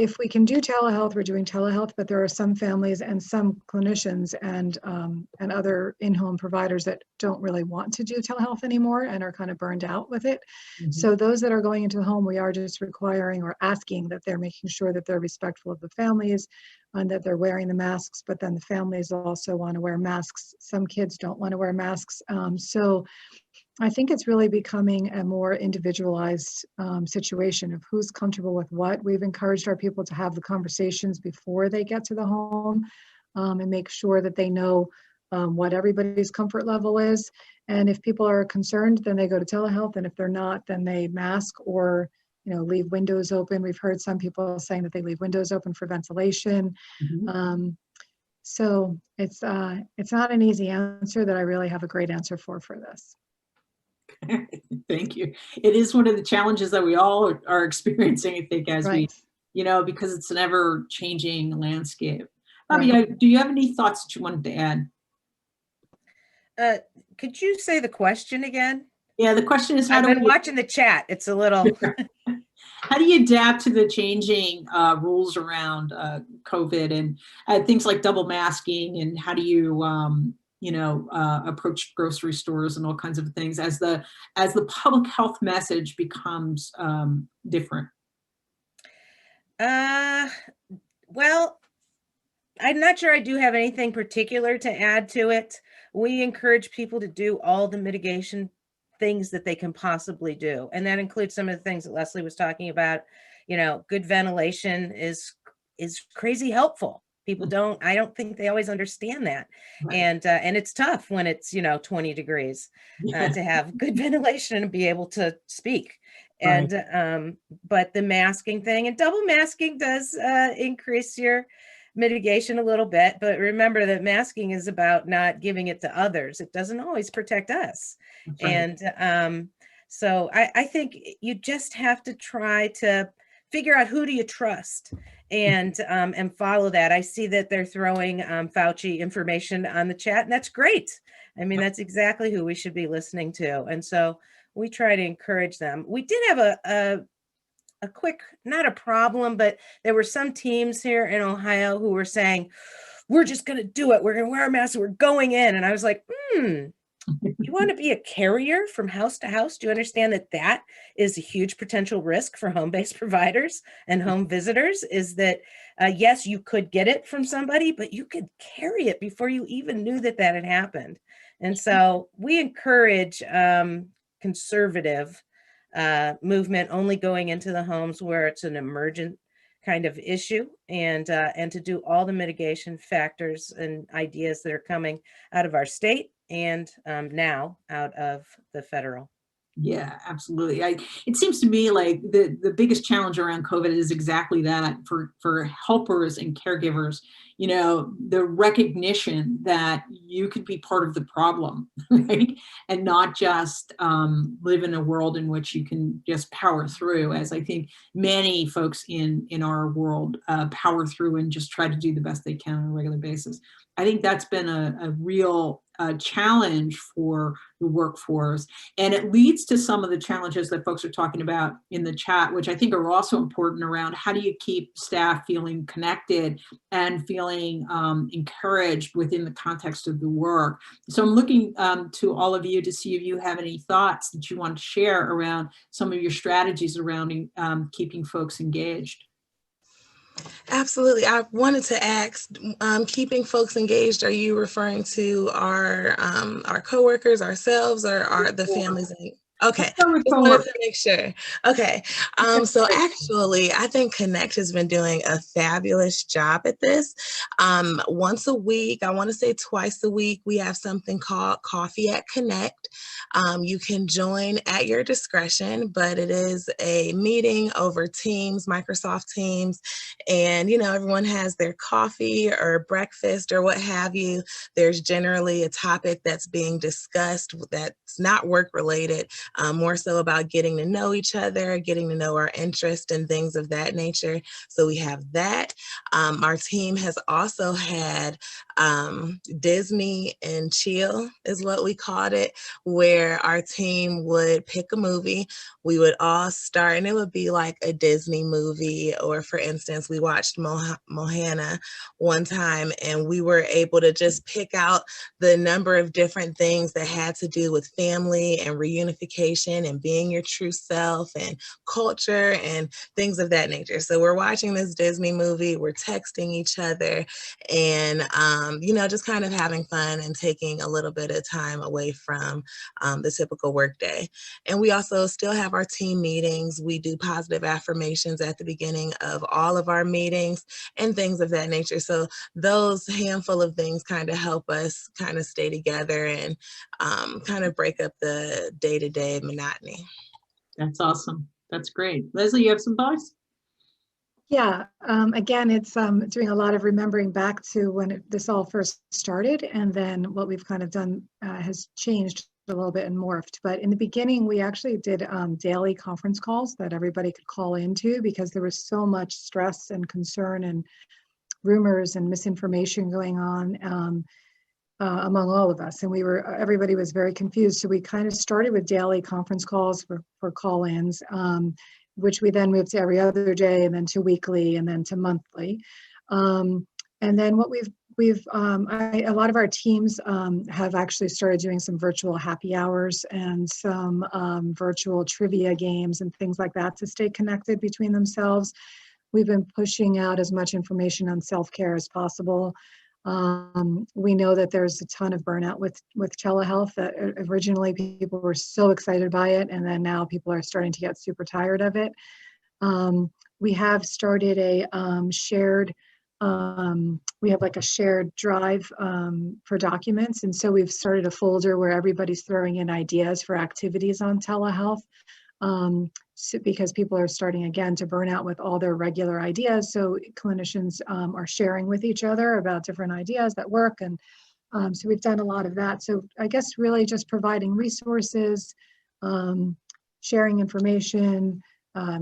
if we can do telehealth, we're doing telehealth, but there are some families and some clinicians and other in-home providers that don't really want to do telehealth anymore and are kind of burned out with it. Mm-hmm. So those that are going into the home, we are just requiring or asking that they're making sure that they're respectful of the families and that they're wearing the masks, but then the families also want to wear masks. Some kids don't want to wear masks. So I think it's really becoming a more individualized situation of who's comfortable with what. We've encouraged our people to have the conversations before they get to the home and make sure that they know what everybody's comfort level is. And if people are concerned, then they go to telehealth. And if they're not, then they mask or leave windows open. We've heard some people saying that they leave windows open for ventilation. Mm-hmm. So it's not an easy answer that I really have a great answer for this. Thank you. It is one of the challenges that we all are experiencing, I think, as right. we, because it's an ever changing landscape. Bobby, right. Do you have any thoughts that you wanted to add? Could you say the question again? Yeah, the question is, I've been watching the chat. It's a little. How do you adapt to the changing rules around COVID and things like double masking, and how do you, approach grocery stores and all kinds of things as the public health message becomes different? Well, I'm not sure I do have anything particular to add to it. We encourage people to do all the mitigation things that they can possibly do. And that includes some of the things that Leslie was talking about. Good ventilation is crazy helpful. People I don't think they always understand that. Right. And it's tough when it's, 20 degrees to have good ventilation and be able to speak. And, right. But the masking thing and double masking does increase your mitigation a little bit, but remember that masking is about not giving it to others. It doesn't always protect us. Right. And So I think you just have to try to figure out who do you trust and follow that. I see that they're throwing Fauci information on the chat, and that's great. I mean, that's exactly who we should be listening to. And so we try to encourage them. We did have a quick, not a problem, but there were some teams here in Ohio who were saying, we're just going to do it. We're going to wear a mask. We're going in. And I was like, you want to be a carrier from house to house? Do you understand that that is a huge potential risk for home-based providers and home visitors? Is that, yes, you could get it from somebody, but you could carry it before you even knew that that had happened. And so we encourage conservative movement, only going into the homes where it's an emergent kind of issue, and to do all the mitigation factors and ideas that are coming out of our state and now out of the federal. Yeah, absolutely. It seems to me like the biggest challenge around COVID is exactly that for helpers and caregivers, the recognition that you could be part of the problem, right? And not just live in a world in which you can just power through, as I think many folks in our world power through and just try to do the best they can on a regular basis. I think that's been a real challenge for the workforce. And it leads to some of the challenges that folks are talking about in the chat, which I think are also important around how do you keep staff feeling connected and feeling encouraged within the context of the work. So I'm looking to all of you to see if you have any thoughts that you want to share around some of your strategies around keeping folks engaged. Absolutely. I wanted to ask, keeping folks engaged, are you referring to our coworkers, ourselves, or are the families? Okay, just wanted to make sure. Okay, so actually, I think Connect has been doing a fabulous job at this. Once a week, I want to say twice a week, we have something called Coffee at Connect. You can join at your discretion, but it is a meeting over Teams, Microsoft Teams, and everyone has their coffee or breakfast or what have you. There's generally a topic that's being discussed that's not work related. More so about getting to know each other, getting to know our interests and things of that nature. So we have that. Our team has also had Disney and Chill is what we called it, where our team would pick a movie. We would all start, and it would be like a Disney movie, or for instance, we watched Moana one time, and we were able to just pick out the number of different things that had to do with family and reunification and being your true self and culture and things of that nature. So we're watching this Disney movie, we're texting each other, and just kind of having fun and taking a little bit of time away from the typical workday. And we also still have our team meetings. We do positive affirmations at the beginning of all of our meetings and things of that nature. So those handful of things kind of help us kind of stay together and kind of break up the day-to-day monotony. That's awesome. That's great. Leslie, you have some thoughts? Yeah, again, it's doing a lot of remembering back to when this all first started, and then what we've kind of done has changed a little bit and morphed. But in the beginning, we actually did daily conference calls that everybody could call into, because there was so much stress and concern and rumors and misinformation going on among all of us, and everybody was very confused. So we kind of started with daily conference calls for call-ins, which we then moved to every other day, and then to weekly, and then to monthly. And then what a lot of our teams have actually started doing some virtual happy hours and some virtual trivia games and things like that to stay connected between themselves. We've been pushing out as much information on self-care as possible. We know that there's a ton of burnout with telehealth. That originally people were so excited by it, and then now people are starting to get super tired of it. We have started a shared, we have like a shared drive for documents, and so we've started a folder where everybody's throwing in ideas for activities on telehealth. Because people are starting again to burn out with all their regular ideas. So clinicians are sharing with each other about different ideas that work. And so we've done a lot of that. So I guess really just providing resources, sharing information,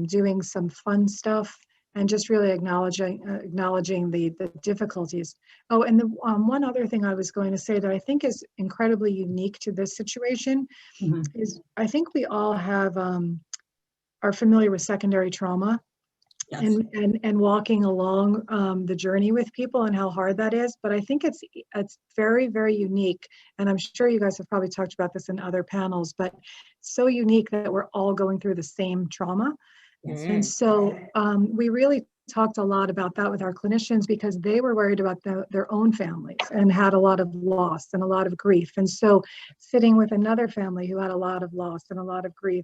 doing some fun stuff, and just really acknowledging the difficulties. Oh, and the one other thing I was going to say that I think is incredibly unique to this situation Mhm. is I think we all have are familiar with secondary trauma. Yes. And walking along the journey with people and how hard that is. But I think it's very, very unique. And I'm sure you guys have probably talked about this in other panels, but so unique that we're all going through the same trauma. Yes. And so we really talked a lot about that with our clinicians because they were worried about their own families and had a lot of loss and a lot of grief. And so sitting with another family who had a lot of loss and a lot of grief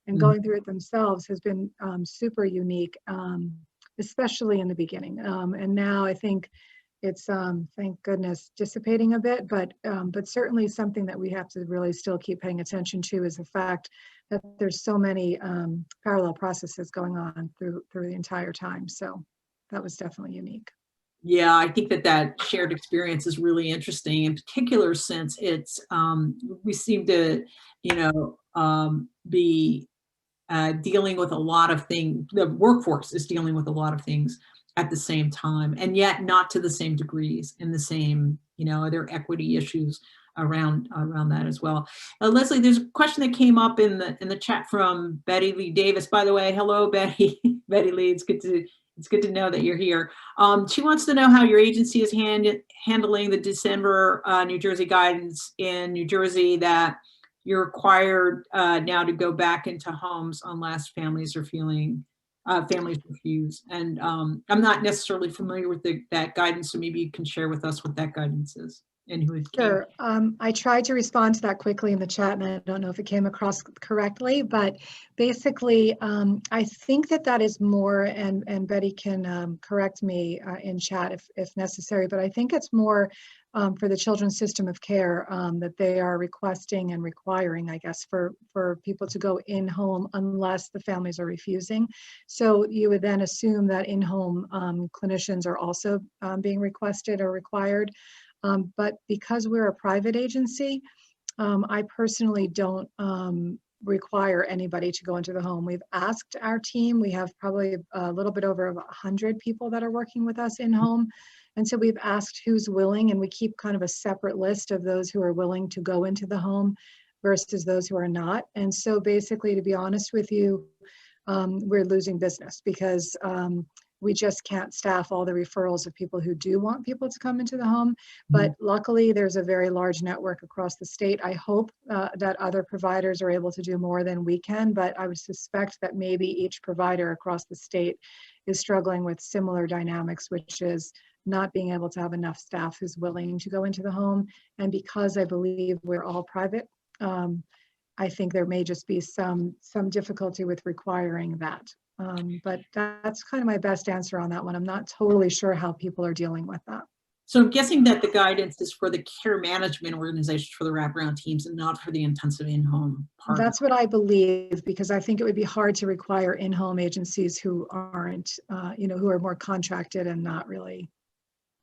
and going through it themselves has been super unique, especially in the beginning. And now I think it's, thank goodness, dissipating a bit, but certainly something that we have to really still keep paying attention to is the fact that there's so many parallel processes going on through the entire time. So that was definitely unique. Yeah, I think that shared experience is really interesting, in particular since it's we seem to, be dealing with a lot of things. The workforce is dealing with a lot of things at the same time, and yet not to the same degrees and the same, are there equity issues around that as well. Leslie, there's a question that came up in the chat from Betty Lee Davis. By the way, hello, Betty. Betty Lee, it's good to know that you're here. She wants to know how your agency is handling the December New Jersey guidance in New Jersey that you're required now to go back into homes unless families are families refuse. And I'm not necessarily familiar with that guidance, so maybe you can share with us what that guidance is and who it came. Sure. I tried to respond to that quickly in the chat, and I don't know if it came across correctly, but basically, I think that is more, and Betty can correct me in chat if necessary, but I think it's more for the children's system of care that they are requesting and requiring, I guess, for people to go in home unless the families are refusing. So you would then assume that in-home clinicians are also being requested or required. But because we're a private agency, I personally don't require anybody to go into the home. We've asked our team, we have probably a little bit over 100 people that are working with us in home. And so we've asked who's willing, and we keep kind of a separate list of those who are willing to go into the home versus those who are not. And so basically, to be honest with you, we're losing business because we just can't staff all the referrals of people who do want people to come into the home. But luckily, there's a very large network across the state. I hope that other providers are able to do more than we can, but I would suspect that maybe each provider across the state is struggling with similar dynamics, which is not being able to have enough staff who's willing to go into the home. And because I believe we're all private, I think there may just be some difficulty with requiring that. But that's kind of my best answer on that one. I'm not totally sure how people are dealing with that. So I'm guessing that the guidance is for the care management organizations, for the wraparound teams, and not for the intensive in-home part. That's what I believe, because I think it would be hard to require in-home agencies who aren't, who are more contracted and not really,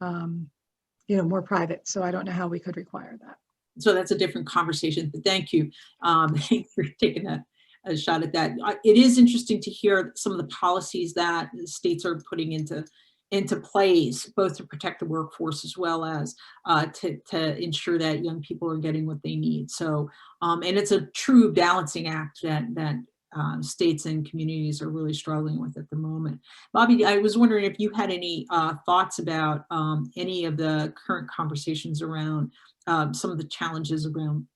more private. So I don't know how we could require that. So that's a different conversation. But thank you. Thanks for taking a shot at that. It is interesting to hear some of the policies that the states are putting into place, both to protect the workforce as well as to ensure that young people are getting what they need. So, and it's a true balancing act that states and communities are really struggling with at the moment. Bobby, I was wondering if you had any thoughts about any of the current conversations around some of the challenges around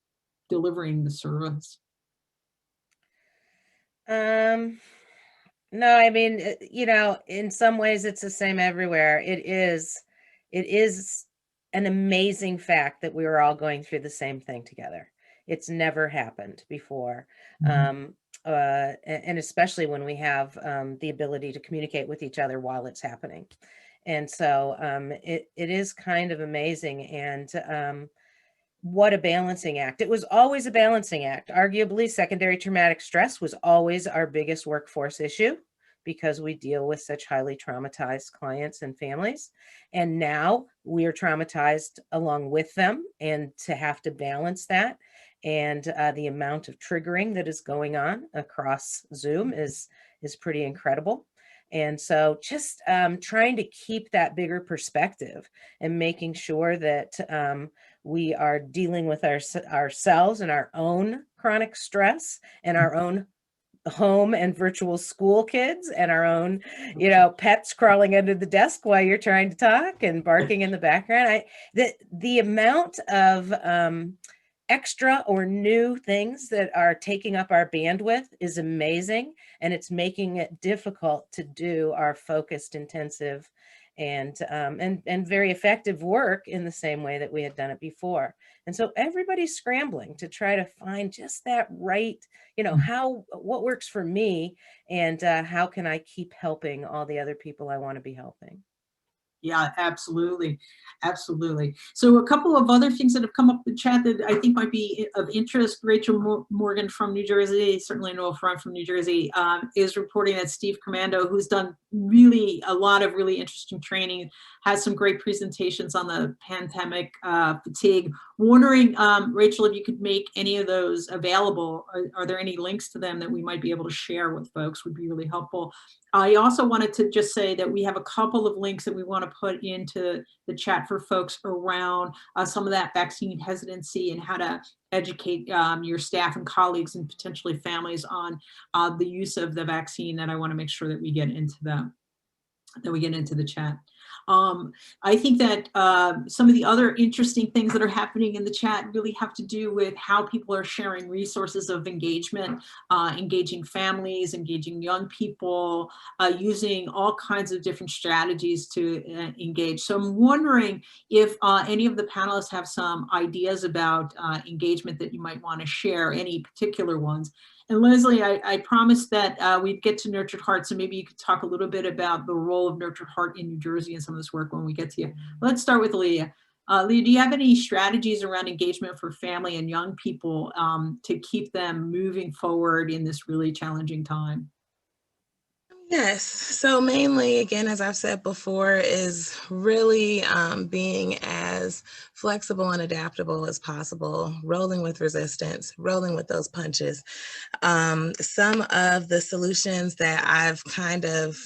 delivering the service. No, I mean, in some ways it's the same everywhere. It is an amazing fact that we were all going through the same thing together. It's never happened before. And especially when we have the ability to communicate with each other while it's happening. And so it is kind of amazing. And what a balancing act. It was always a balancing act. Arguably, secondary traumatic stress was always our biggest workforce issue. because we deal with such highly traumatized clients and families. And now we are traumatized along with them, and to have to balance that and the amount of triggering that is going on across Zoom is pretty incredible. And so just trying to keep that bigger perspective and making sure that we are dealing with ourselves and our own chronic stress and our own home and virtual school kids and our own, pets crawling under the desk while you're trying to talk and barking in the background. The amount of extra or new things that are taking up our bandwidth is amazing, and it's making it difficult to do our focused, intensive, and very effective work in the same way that we had done it before. And so everybody's scrambling to try to find just that right, what works for me, and how can I keep helping all the other people I want to be helping. Yeah, absolutely. Absolutely. So a couple of other things that have come up in the chat that I think might be of interest. Rachel Morgan from New Jersey, certainly Noel Front from New Jersey, is reporting that Steve Commando, who's done a lot of really interesting training, has some great presentations on the pandemic fatigue. Wondering, Rachel, if you could make any of those available. Are there any links to them that we might be able to share with folks? Would be really helpful. I also wanted to just say that we have a couple of links that we want to put into the chat for folks around some of that vaccine hesitancy and how to educate your staff and colleagues and potentially families on the use of the vaccine, that I want to make sure that we get into the chat. I think that some of the other interesting things that are happening in the chat really have to do with how people are sharing resources of engagement, engaging families, engaging young people, using all kinds of different strategies to engage. So I'm wondering if any of the panelists have some ideas about engagement that you might want to share, any particular ones. And Leslie, I promised that we'd get to Nurtured Heart, so maybe you could talk a little bit about the role of Nurtured Heart in New Jersey and some of this work when we get to you. Let's start with Leah. Leah, do you have any strategies around engagement for family and young people to keep them moving forward in this really challenging time? Yes. So mainly, again, as I've said before, is really being as flexible and adaptable as possible, rolling with resistance, rolling with those punches. Some of the solutions that I've kind of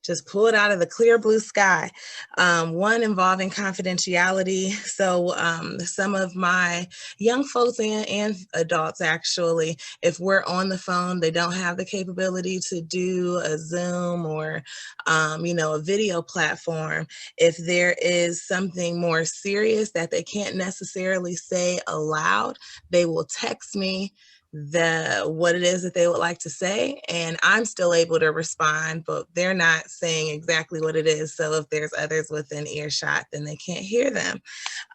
just pulled out of the clear blue sky. One involving confidentiality. So some of my young folks and adults, actually, if we're on the phone, they don't have the capability to do a Zoom or, a video platform. If there is something more serious that they can't necessarily say aloud, they will text me what it is that they would like to say, and I'm still able to respond, but they're not saying exactly what it is. So if there's others within earshot, then they can't hear them.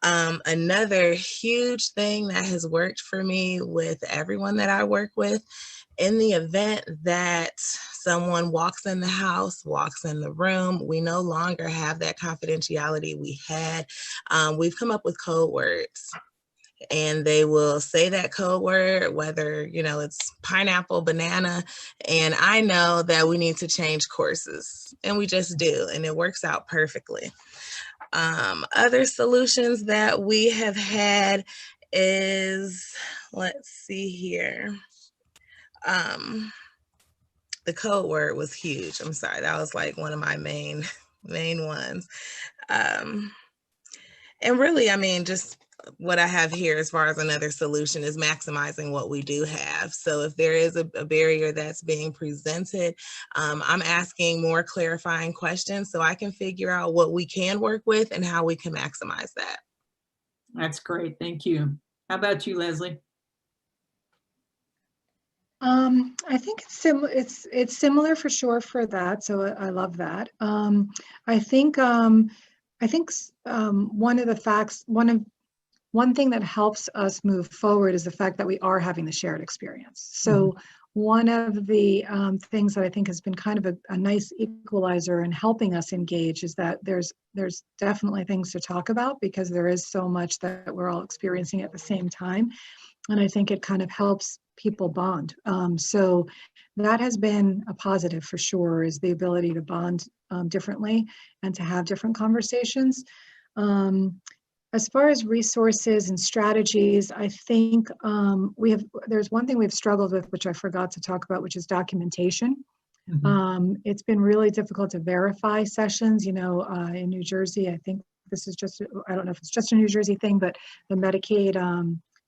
Another huge thing that has worked for me with everyone that I work with, in the event that someone walks in the house, walks in the room, we no longer have that confidentiality we had. We've come up with code words. And they will say that code word, whether, it's pineapple, banana, and I know that we need to change courses, and we just do, and it works out perfectly. Other solutions that we have had is, let's see here. The code word was huge. I'm sorry, that was like one of my main ones. And really, just what I have here as far as another solution is maximizing what we do have. So if there is a barrier that's being presented, I'm asking more clarifying questions so I can figure out what we can work with and how we can maximize that. That's great. Thank you. How about you, Leslie? I think it's similar for sure for that. So I love that. I think one thing that helps us move forward is the fact that we are having the shared experience. So one of the things that I think has been kind of a nice equalizer in helping us engage is that there's definitely things to talk about, because there is so much that we're all experiencing at the same time. And I think it kind of helps people bond. So that has been a positive for sure, is the ability to bond differently and to have different conversations. As far as resources and strategies, I think there's one thing we've struggled with, which I forgot to talk about, which is documentation. It's been really difficult to verify sessions, in New Jersey. I think this is I don't know if it's just a New Jersey thing, but the Medicaid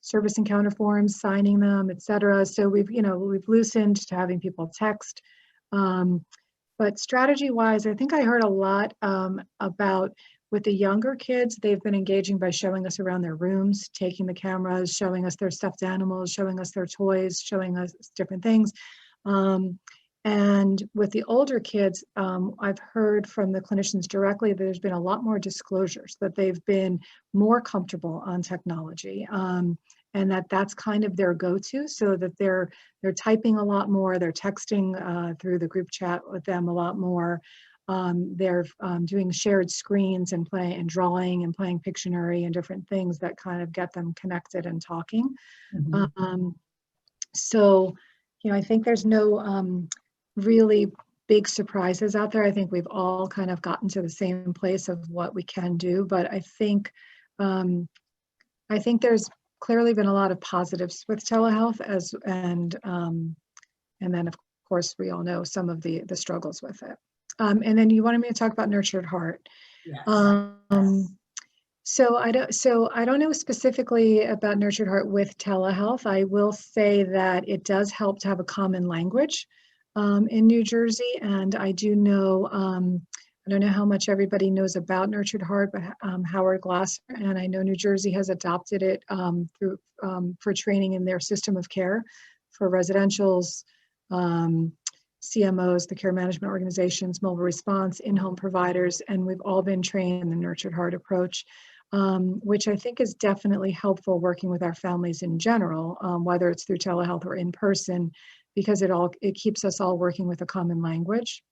service encounter forms, signing them, et cetera. So we've loosened to having people text. But strategy-wise, I think I heard a lot about with the younger kids. They've been engaging by showing us around their rooms, taking the cameras, showing us their stuffed animals, showing us their toys, showing us different things. And with the older kids, I've heard from the clinicians directly that there's been a lot more disclosures, that they've been more comfortable on technology, and that's kind of their go-to, so that they're typing a lot more, they're texting through the group chat with them a lot more. They're doing shared screens and playing and drawing and playing Pictionary and different things that kind of get them connected and talking. So, I think there's no really big surprises out there. I think we've all kind of gotten to the same place of what we can do, but I think there's clearly been a lot of positives with telehealth, and then of course we all know some of the struggles with it. And then you wanted me to talk about Nurtured Heart. Yes. So I don't know specifically about Nurtured Heart with telehealth. I will say that it does help to have a common language in New Jersey, and I do know, I don't know how much everybody knows about Nurtured Heart, but Howard Glasser, and I know New Jersey has adopted it for training in their system of care for residentials, CMOs, the care management organizations, mobile response, in-home providers, and we've all been trained in the Nurtured Heart approach, which I think is definitely helpful working with our families in general, whether it's through telehealth or in person, because it keeps us all working with a common language.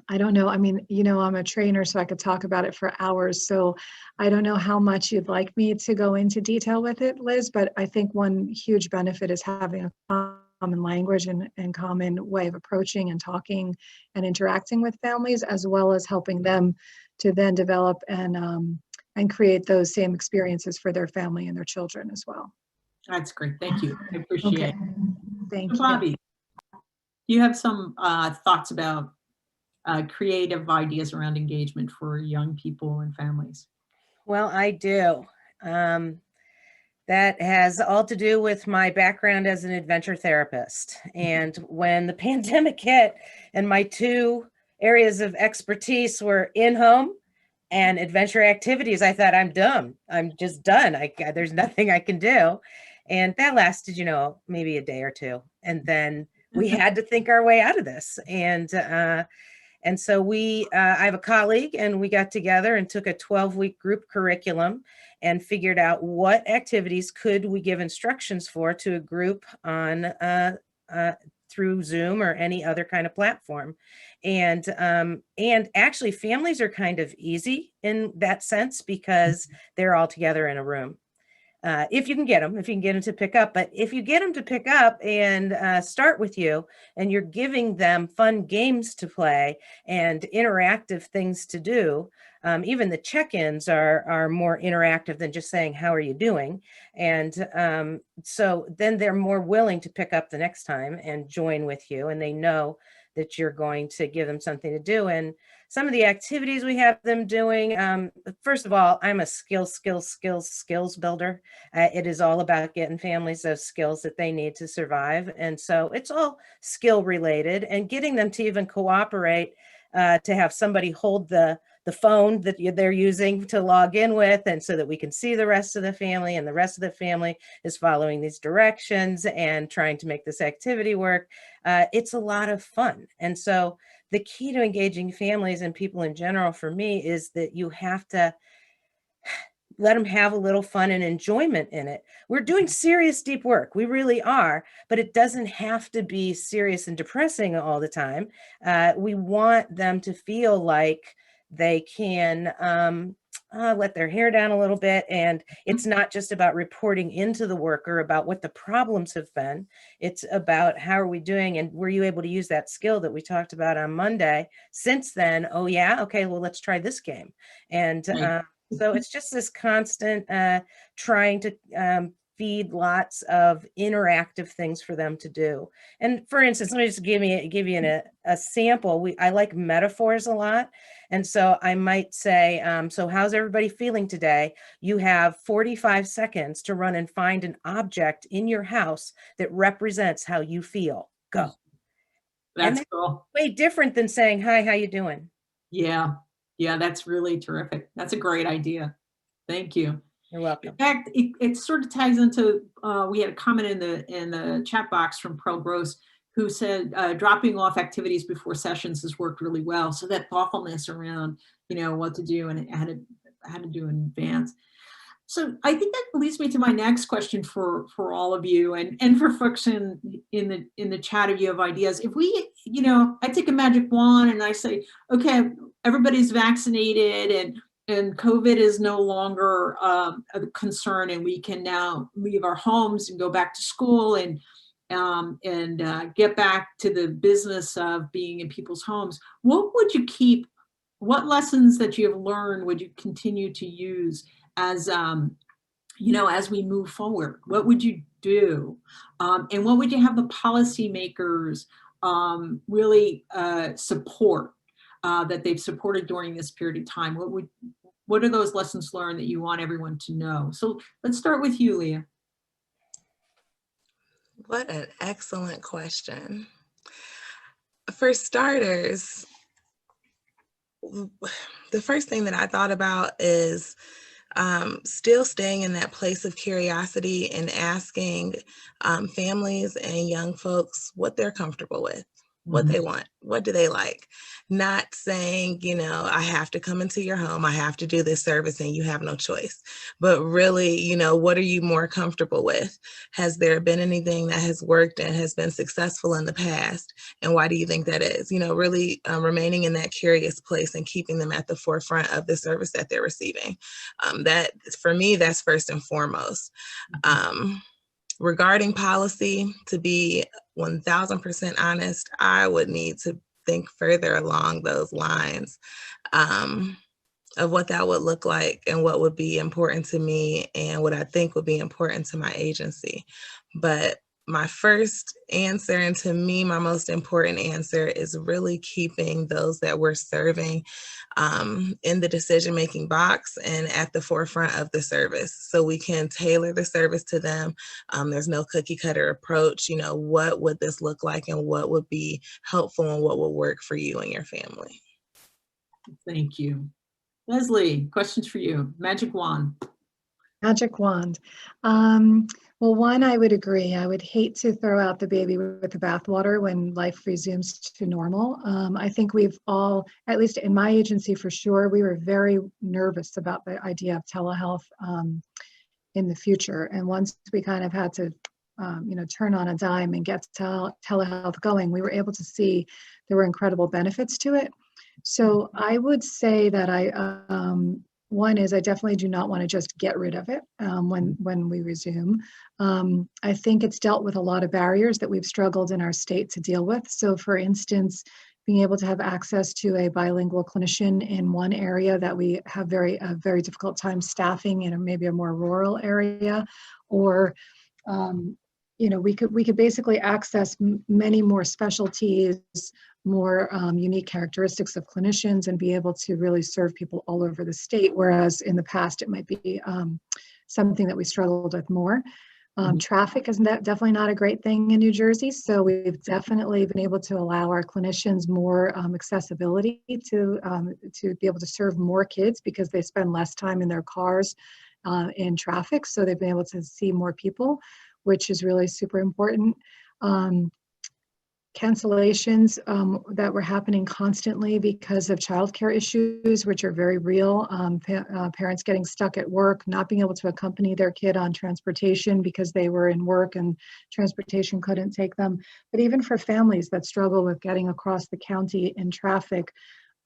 I don't know, I mean, I'm a trainer, so I could talk about it for hours, so I don't know how much you'd like me to go into detail with it, Liz, but I think one huge benefit is having a common language and common way of approaching and talking and interacting with families, as well as helping them to then develop and create those same experiences for their family and their children as well. That's great. Thank you. I appreciate it. Thank So, you. Bobby, you have some thoughts about creative ideas around engagement for young people and families? Well, I do. That has all to do with my background as an adventure therapist. And when the pandemic hit and my two areas of expertise were in-home and adventure activities, I thought, I'm done. I'm just done. There's nothing I can do. And that lasted, maybe a day or two. And then we had to think our way out of this. And so I have a colleague, and we got together and took a 12-week group curriculum and figured out what activities could we give instructions for to a group on through Zoom or any other kind of platform. And actually families are kind of easy in that sense because they're all together in a room. If you can get them to pick up. But if you get them to pick up and start with you, and you're giving them fun games to play and interactive things to do, even the check-ins are more interactive than just saying, how are you doing? And so then they're more willing to pick up the next time and join with you, and they know that you're going to give them something to do. And some of the activities we have them doing, first of all, I'm a skills builder. It is all about getting families those skills that they need to survive. And so it's all skill related, and getting them to even cooperate, to have somebody hold the phone that they're using to log in with, and so that we can see the rest of the family, and the rest of the family is following these directions and trying to make this activity work. It's a lot of fun. And so the key to engaging families and people in general for me is that you have to let them have a little fun and enjoyment in it. We're doing serious, deep work. We really are, but it doesn't have to be serious and depressing all the time. We want them to feel like they can let their hair down a little bit. And it's not just about reporting into the worker about what the problems have been. It's about how are we doing, and were you able to use that skill that we talked about on Monday? Since then, oh yeah, okay, well, let's try this game. And Right. so it's just this constant trying to feed lots of interactive things for them to do. And for instance, let me just give you a sample. I like metaphors a lot. And so I might say, so how's everybody feeling today? You have 45 seconds to run and find an object in your house that represents how you feel. Go. And That's that's cool. way different than saying, hi, how you doing? Yeah. Yeah, that's really terrific. That's a great idea. Thank you. You're In welcome. fact, it sort of ties into, we had a comment in the chat box from Pearl Gross, who said dropping off activities before sessions has worked really well. So that thoughtfulness around, what to do and how to do in advance. So I think that leads me to my next question for all of you, and for folks in the chat, if you have ideas. If we, I take a magic wand and I say, okay, everybody's vaccinated and COVID is no longer a concern, and we can now leave our homes and go back to school and get back to the business of being in people's homes. What would you keep? What lessons that you have learned would you continue to use as as we move forward? What would you do? And what would you have the policymakers really support that they've supported during this period of time? What are those lessons learned that you want everyone to know? So let's start with you, Leah. What an excellent question. For starters, the first thing that I thought about is still staying in that place of curiosity and asking families and young folks what they're comfortable with, what they want, what do they like. Not saying, I have to come into your home, I have to do this service and you have no choice. But really, what are you more comfortable with? Has there been anything that has worked and has been successful in the past? And why do you think that is? Really remaining in that curious place and keeping them at the forefront of the service that they're receiving. That, for me, that's first and foremost. Regarding policy, to be 1000% honest, I would need to think further along those lines of what that would look like and what would be important to me and what I think would be important to my agency. But my first answer, and to me, my most important answer, is really keeping those that we're serving in the decision-making box and at the forefront of the service, so we can tailor the service to them. There's no cookie cutter approach. What would this look like and what would be helpful and what would work for you and your family? Thank you. Leslie, questions for you. Magic wand. Magic wand. Well, one, I would agree. I would hate to throw out the baby with the bathwater when life resumes to normal. I think we've all, at least in my agency for sure, we were very nervous about the idea of telehealth in the future. And once we kind of had to, turn on a dime and get telehealth going, we were able to see there were incredible benefits to it. So I would say that one is I definitely do not want to just get rid of it when we resume. I think it's dealt with a lot of barriers that we've struggled in our state to deal with. So for instance, being able to have access to a bilingual clinician in one area that we have a very difficult time staffing in maybe a more rural area, or we could basically access many more specialties, more unique characteristics of clinicians, and be able to really serve people all over the state, whereas in the past it might be something that we struggled with more. Traffic is definitely not a great thing in New Jersey, so we've definitely been able to allow our clinicians more accessibility to be able to serve more kids because they spend less time in their cars in traffic, so they've been able to see more people, which is really super important. Cancellations that were happening constantly because of childcare issues, which are very real. Parents getting stuck at work, not being able to accompany their kid on transportation because they were in work and transportation couldn't take them. But even for families that struggle with getting across the county in traffic,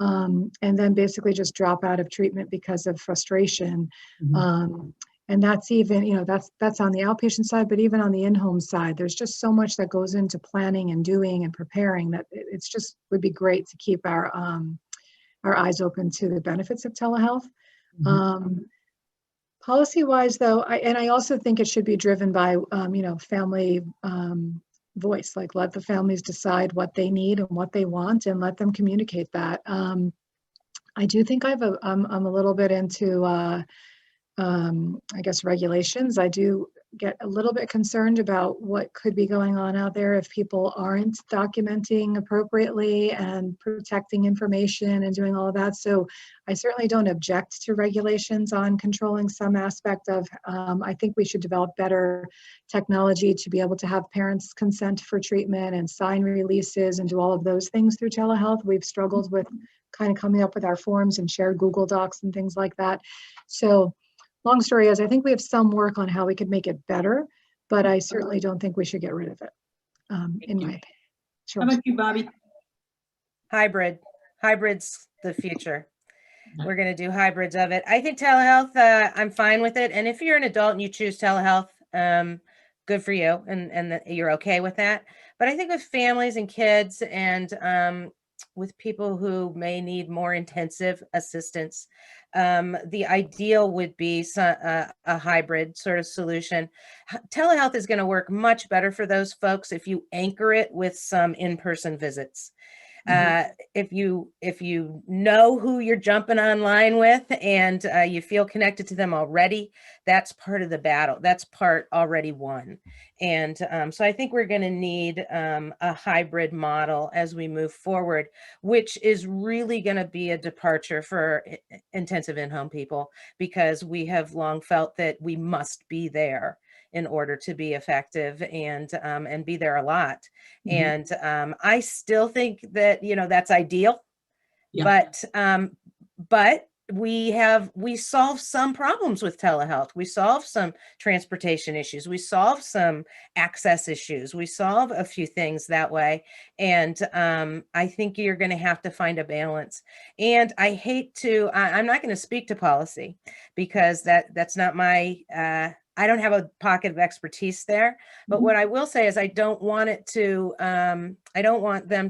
and then basically just drop out of treatment because of frustration. Mhm. And that's even, that's on the outpatient side, but even on the in-home side, there's just so much that goes into planning and doing and preparing that it's just would be great to keep our eyes open to the benefits of telehealth. Mhm. Policy-wise, though, I also think it should be driven by, family voice. Like, let the families decide what they need and what they want, and let them communicate that. I do think I'm a little bit into, I guess, regulations. I do get a little bit concerned about what could be going on out there if people aren't documenting appropriately and protecting information and doing all of that. So I certainly don't object to regulations on controlling some aspect of, I think we should develop better technology to be able to have parents consent for treatment and sign releases and do all of those things through telehealth. We've struggled with kind of coming up with our forms and shared Google Docs and things like that. So long story is, I think we have some work on how we could make it better, but I certainly don't think we should get rid of it, in my opinion. Sure. How about you, Bobby? Hybrid's the future. We're going to do hybrids of it. I think telehealth, I'm fine with it. And if you're an adult and you choose telehealth, good for you, and that you're okay with that. But I think with families and kids and with people who may need more intensive assistance, the ideal would be a hybrid sort of solution. Telehealth is going to work much better for those folks if you anchor it with some in-person visits. If you know who you're jumping online with and you feel connected to them already, that's part of the battle. That's part already won. And so I think we're going to need a hybrid model as we move forward, which is really going to be a departure for intensive in-home people, because we have long felt that we must be there in order to be effective and be there a lot. And I still think that, that's ideal, Yeah. but we solve some problems with telehealth. We solve some transportation issues. We solve some access issues. We solve a few things that way. And I think you're going to have to find a balance. And I'm not going to speak to policy, because that's not my, I don't have a pocket of expertise there, but what I will say is I don't want them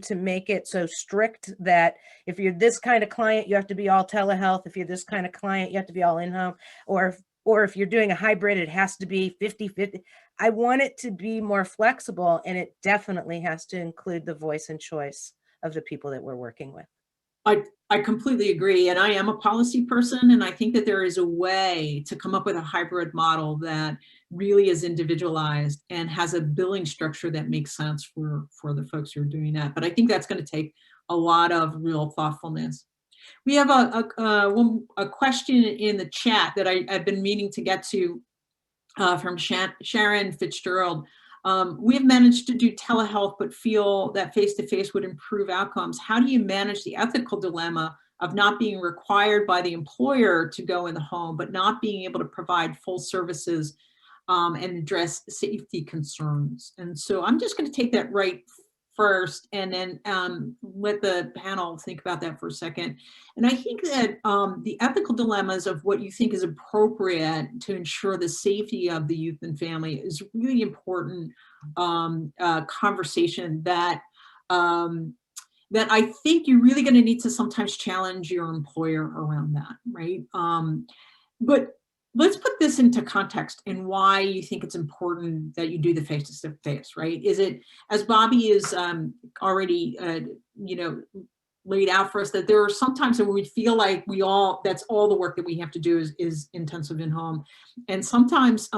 to make it so strict that if you're this kind of client, you have to be all telehealth. If you're this kind of client, you have to be all in-home, or if you're doing a hybrid, it has to be 50-50. I want it to be more flexible, and it definitely has to include the voice and choice of the people that we're working with. I completely agree. And I am a policy person, and I think that there is a way to come up with a hybrid model that really is individualized and has a billing structure that makes sense for the folks who are doing that. But I think that's going to take a lot of real thoughtfulness. We have a question in the chat that I've been meaning to get to from Sharon Fitzgerald. We have managed to do telehealth, but feel that face-to-face would improve outcomes. How do you manage the ethical dilemma of not being required by the employer to go in the home, but not being able to provide full services and address safety concerns? And so I'm just going to take that right first, and then let the panel think about that for a second. And I think that the ethical dilemmas of what you think is appropriate to ensure the safety of the youth and family is really important conversation that I think you're really going to need to sometimes challenge your employer around that, right? But let's put this into context and why you think it's important that you do the face-to-face, right? Is it, as Bobby is already, laid out for us, that there are sometimes when we feel like that's all the work that we have to do is intensive in-home. And sometimes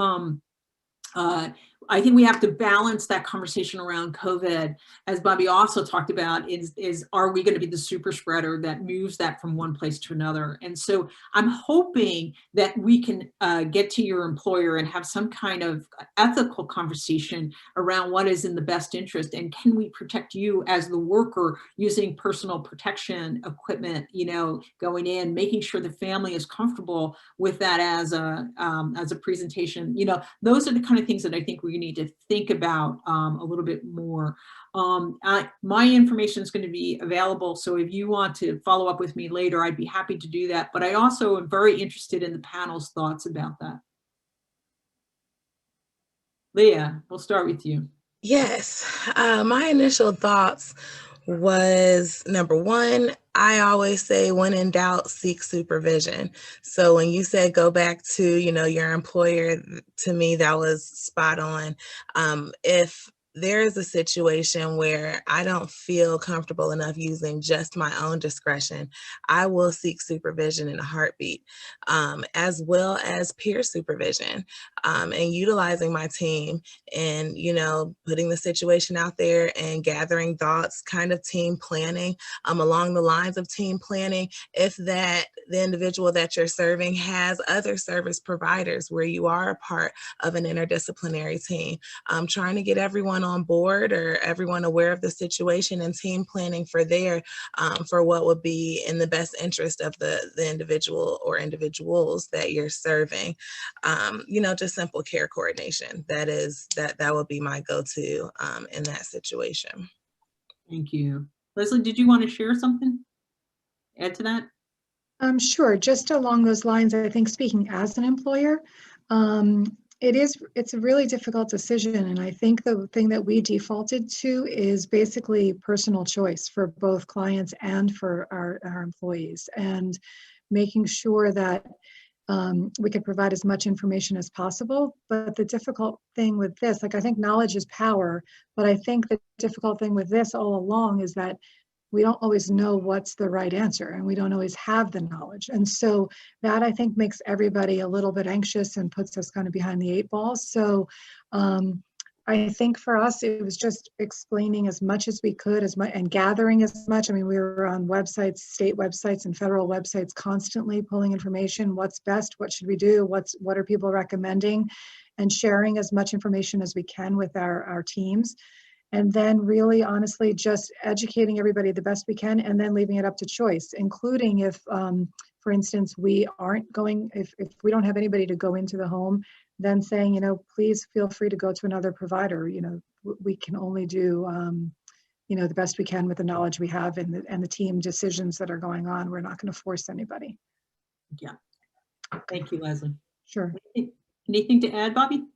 I think we have to balance that conversation around COVID, as Bobby also talked about, is are we going to be the super spreader that moves that from one place to another? And so I'm hoping that we can get to your employer and have some kind of ethical conversation around what is in the best interest, and can we protect you as the worker using personal protection equipment, going in, making sure the family is comfortable with that as a presentation. Those are the kind of things that I think we we need to think about a little bit more. My information is going to be available, so if you want to follow up with me later, I'd be happy to do that. But I also am very interested in the panel's thoughts about that. Leah, we'll start with you. Yes, my initial thoughts was, number one, I always say when in doubt, seek supervision. So when you said go back to, your employer, to me, that was spot on. If there is a situation where I don't feel comfortable enough using just my own discretion, I will seek supervision in a heartbeat, as well as peer supervision, and utilizing my team and, putting the situation out there and gathering thoughts, kind of team planning, along the lines of team planning. If the individual that you're serving has other service providers where you are a part of an interdisciplinary team, trying to get everyone on board or everyone aware of the situation and team planning for what would be in the best interest of the individual or individuals that you're serving. Just simple care coordination. That would be my go-to in that situation. Thank you. Leslie, did you want to share something? Add to that? Sure. Just along those lines, I think speaking as an employer, it's a really difficult decision. And I think the thing that we defaulted to is basically personal choice for both clients and for our employees, and making sure that we could provide as much information as possible. But the difficult thing with this, I think knowledge is power, but I think the difficult thing with this all along is that we don't always know what's the right answer, and we don't always have the knowledge. And so that, I think, makes everybody a little bit anxious and puts us kind of behind the 8 ball. So I think for us, it was just explaining as much as we could, and gathering as much. We were on websites, state websites and federal websites, constantly pulling information. What's best? What should we do? What are people recommending? And sharing as much information as we can with our teams. And then really, honestly, just educating everybody the best we can, and then leaving it up to choice, including if, for instance, we aren't going, if we don't have anybody to go into the home, then saying, please feel free to go to another provider. We can only do, the best we can with the knowledge we have and the team decisions that are going on. We're not going to force anybody. Yeah. Thank you, Leslie. Sure. Anything to add, Bobby?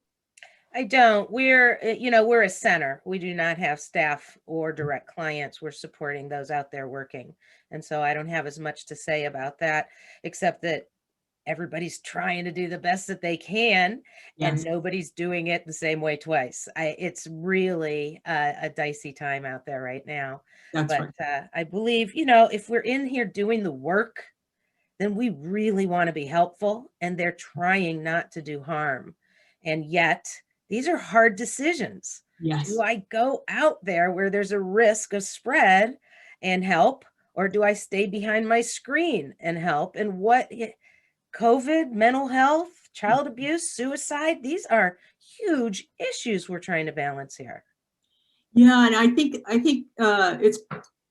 I don't. We're a center. We do not have staff or direct clients. We're supporting those out there working. And so I don't have as much to say about that, except that everybody's trying to do the best that they can, and Yes. nobody's doing it the same way twice. It's really a dicey time out there right now. That's but right. I believe, if we're in here doing the work, then we really want to be helpful, and they're trying not to do harm. And yet, these are hard decisions. Yes. Do I go out there where there's a risk of spread and help, or do I stay behind my screen and help? And COVID, mental health, child abuse, suicide, these are huge issues we're trying to balance here. Yeah, and I think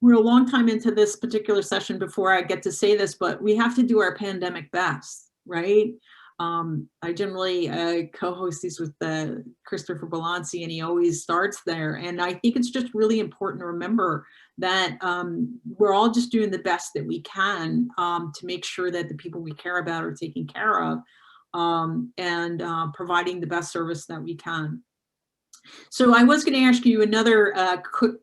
we're a long time into this particular session before I get to say this, but we have to do our pandemic best, right? I generally co-host these with Christopher Balanci, and he always starts there. And I think it's just really important to remember that we're all just doing the best that we can to make sure that the people we care about are taken care of, and providing the best service that we can. So I was going to ask you another quick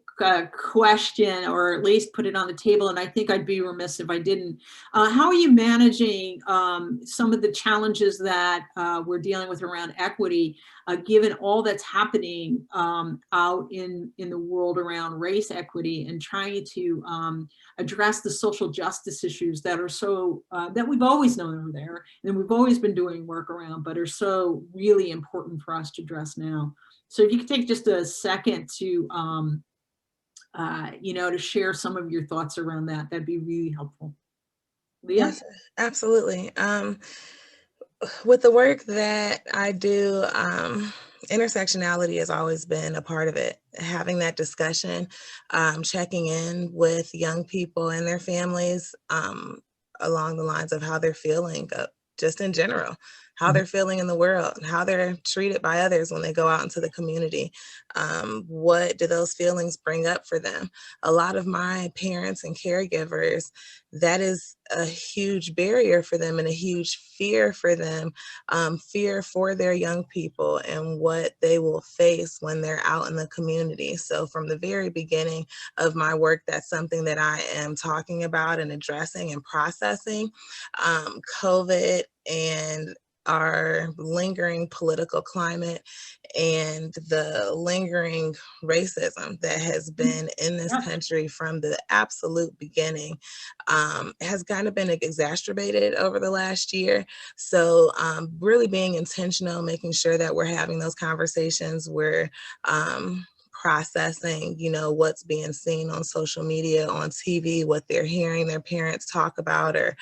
question, or at least put it on the table, and I think I'd be remiss if I didn't. How are you managing some of the challenges that we're dealing with around equity, given all that's happening out in the world around race equity, and trying to address the social justice issues that are so that we've always known are there and we've always been doing work around, but are so really important for us to address now? So if you could take just a second to to share some of your thoughts around that, that'd be really helpful. Leah? Yes, absolutely. With the work that I do, intersectionality has always been a part of it. Having that discussion, checking in with young people and their families along the lines of how they're feeling, just in general, how they're feeling in the world, how they're treated by others when they go out into the community. What do those feelings bring up for them? A lot of my parents and caregivers, that is a huge barrier for them and a huge fear for them, fear for their young people and what they will face when they're out in the community. So from the very beginning of my work, that's something that I am talking about and addressing and processing. COVID and our lingering political climate and the lingering racism that has been in this country from the absolute beginning has kind of been exacerbated over the last year. So really being intentional, making sure that we're having those conversations, we're processing, what's being seen on social media, on TV, what they're hearing their parents talk about, or,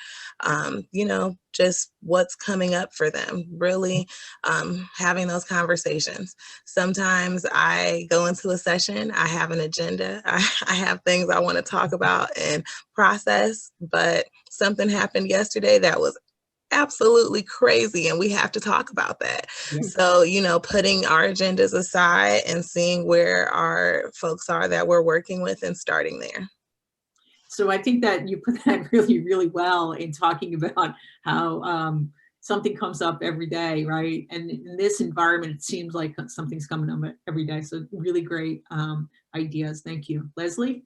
just what's coming up for them, really having those conversations. Sometimes I go into a session, I have an agenda, I have things I want to talk about and process, but something happened yesterday that was absolutely crazy and we have to talk about that. Yeah. So, putting our agendas aside and seeing where our folks are that we're working with and starting there. So I think that you put that really, really well in talking about how something comes up every day, right? And in this environment, it seems like something's coming up every day. So really great ideas. Thank you. Leslie?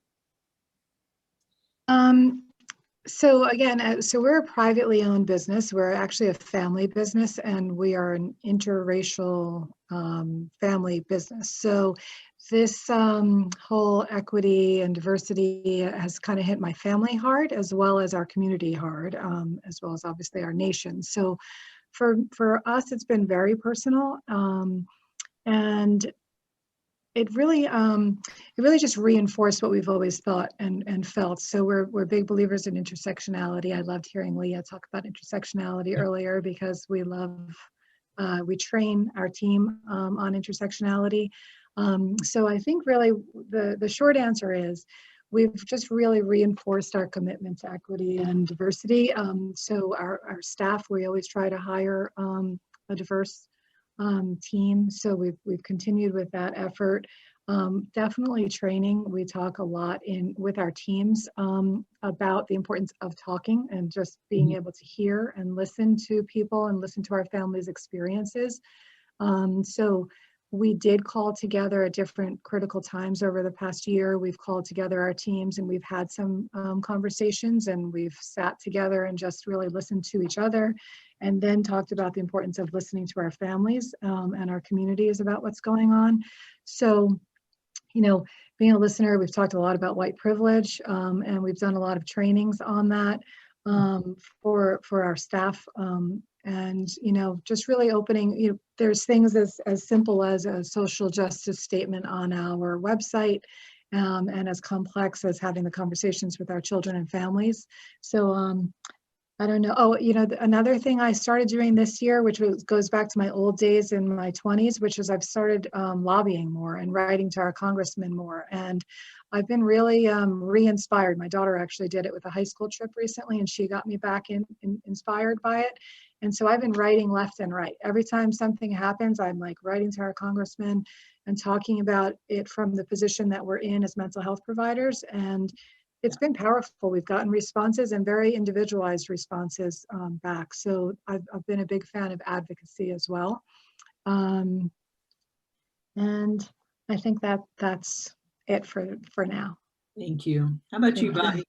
So again, so we're a privately owned business. We're actually a family business, and we are an interracial family business. So this whole equity and diversity has kind of hit my family hard, as well as our community hard, as well as obviously our nation. So for us, it's been very personal, and it really just reinforced what we've always thought and felt. So we're big believers in intersectionality. I loved hearing Leah talk about intersectionality earlier because we train our team on intersectionality. So I think really the short answer is we've just really reinforced our commitment to equity and diversity. So our staff, we always try to hire a diverse team. So we've continued with that effort. Definitely training. We talk a lot with our teams about the importance of talking and just being able to hear and listen to people and listen to our families' experiences. So we did call together at different critical times over the past year. We've called together our teams and we've had some conversations, and we've sat together and just really listened to each other, and then talked about the importance of listening to our families and our communities about what's going on. So, being a listener, we've talked a lot about white privilege, and we've done a lot of trainings on that for our staff. And, just really opening, there's things as simple as a social justice statement on our website, and as complex as having the conversations with our children and families. So I don't know. Oh, another thing I started doing this year, which goes back to my old days in my 20s, which is I've started lobbying more and writing to our congressmen more. And I've been really re-inspired. My daughter actually did it with a high school trip recently, and she got me back inspired by it. And so I've been writing left and right. Every time something happens, I'm like writing to our congressmen and talking about it from the position that we're in as mental health providers. And it's been powerful. We've gotten responses, and very individualized responses back. So I've been a big fan of advocacy as well. And I think that's it for now. Thank you. How about you, Bonnie?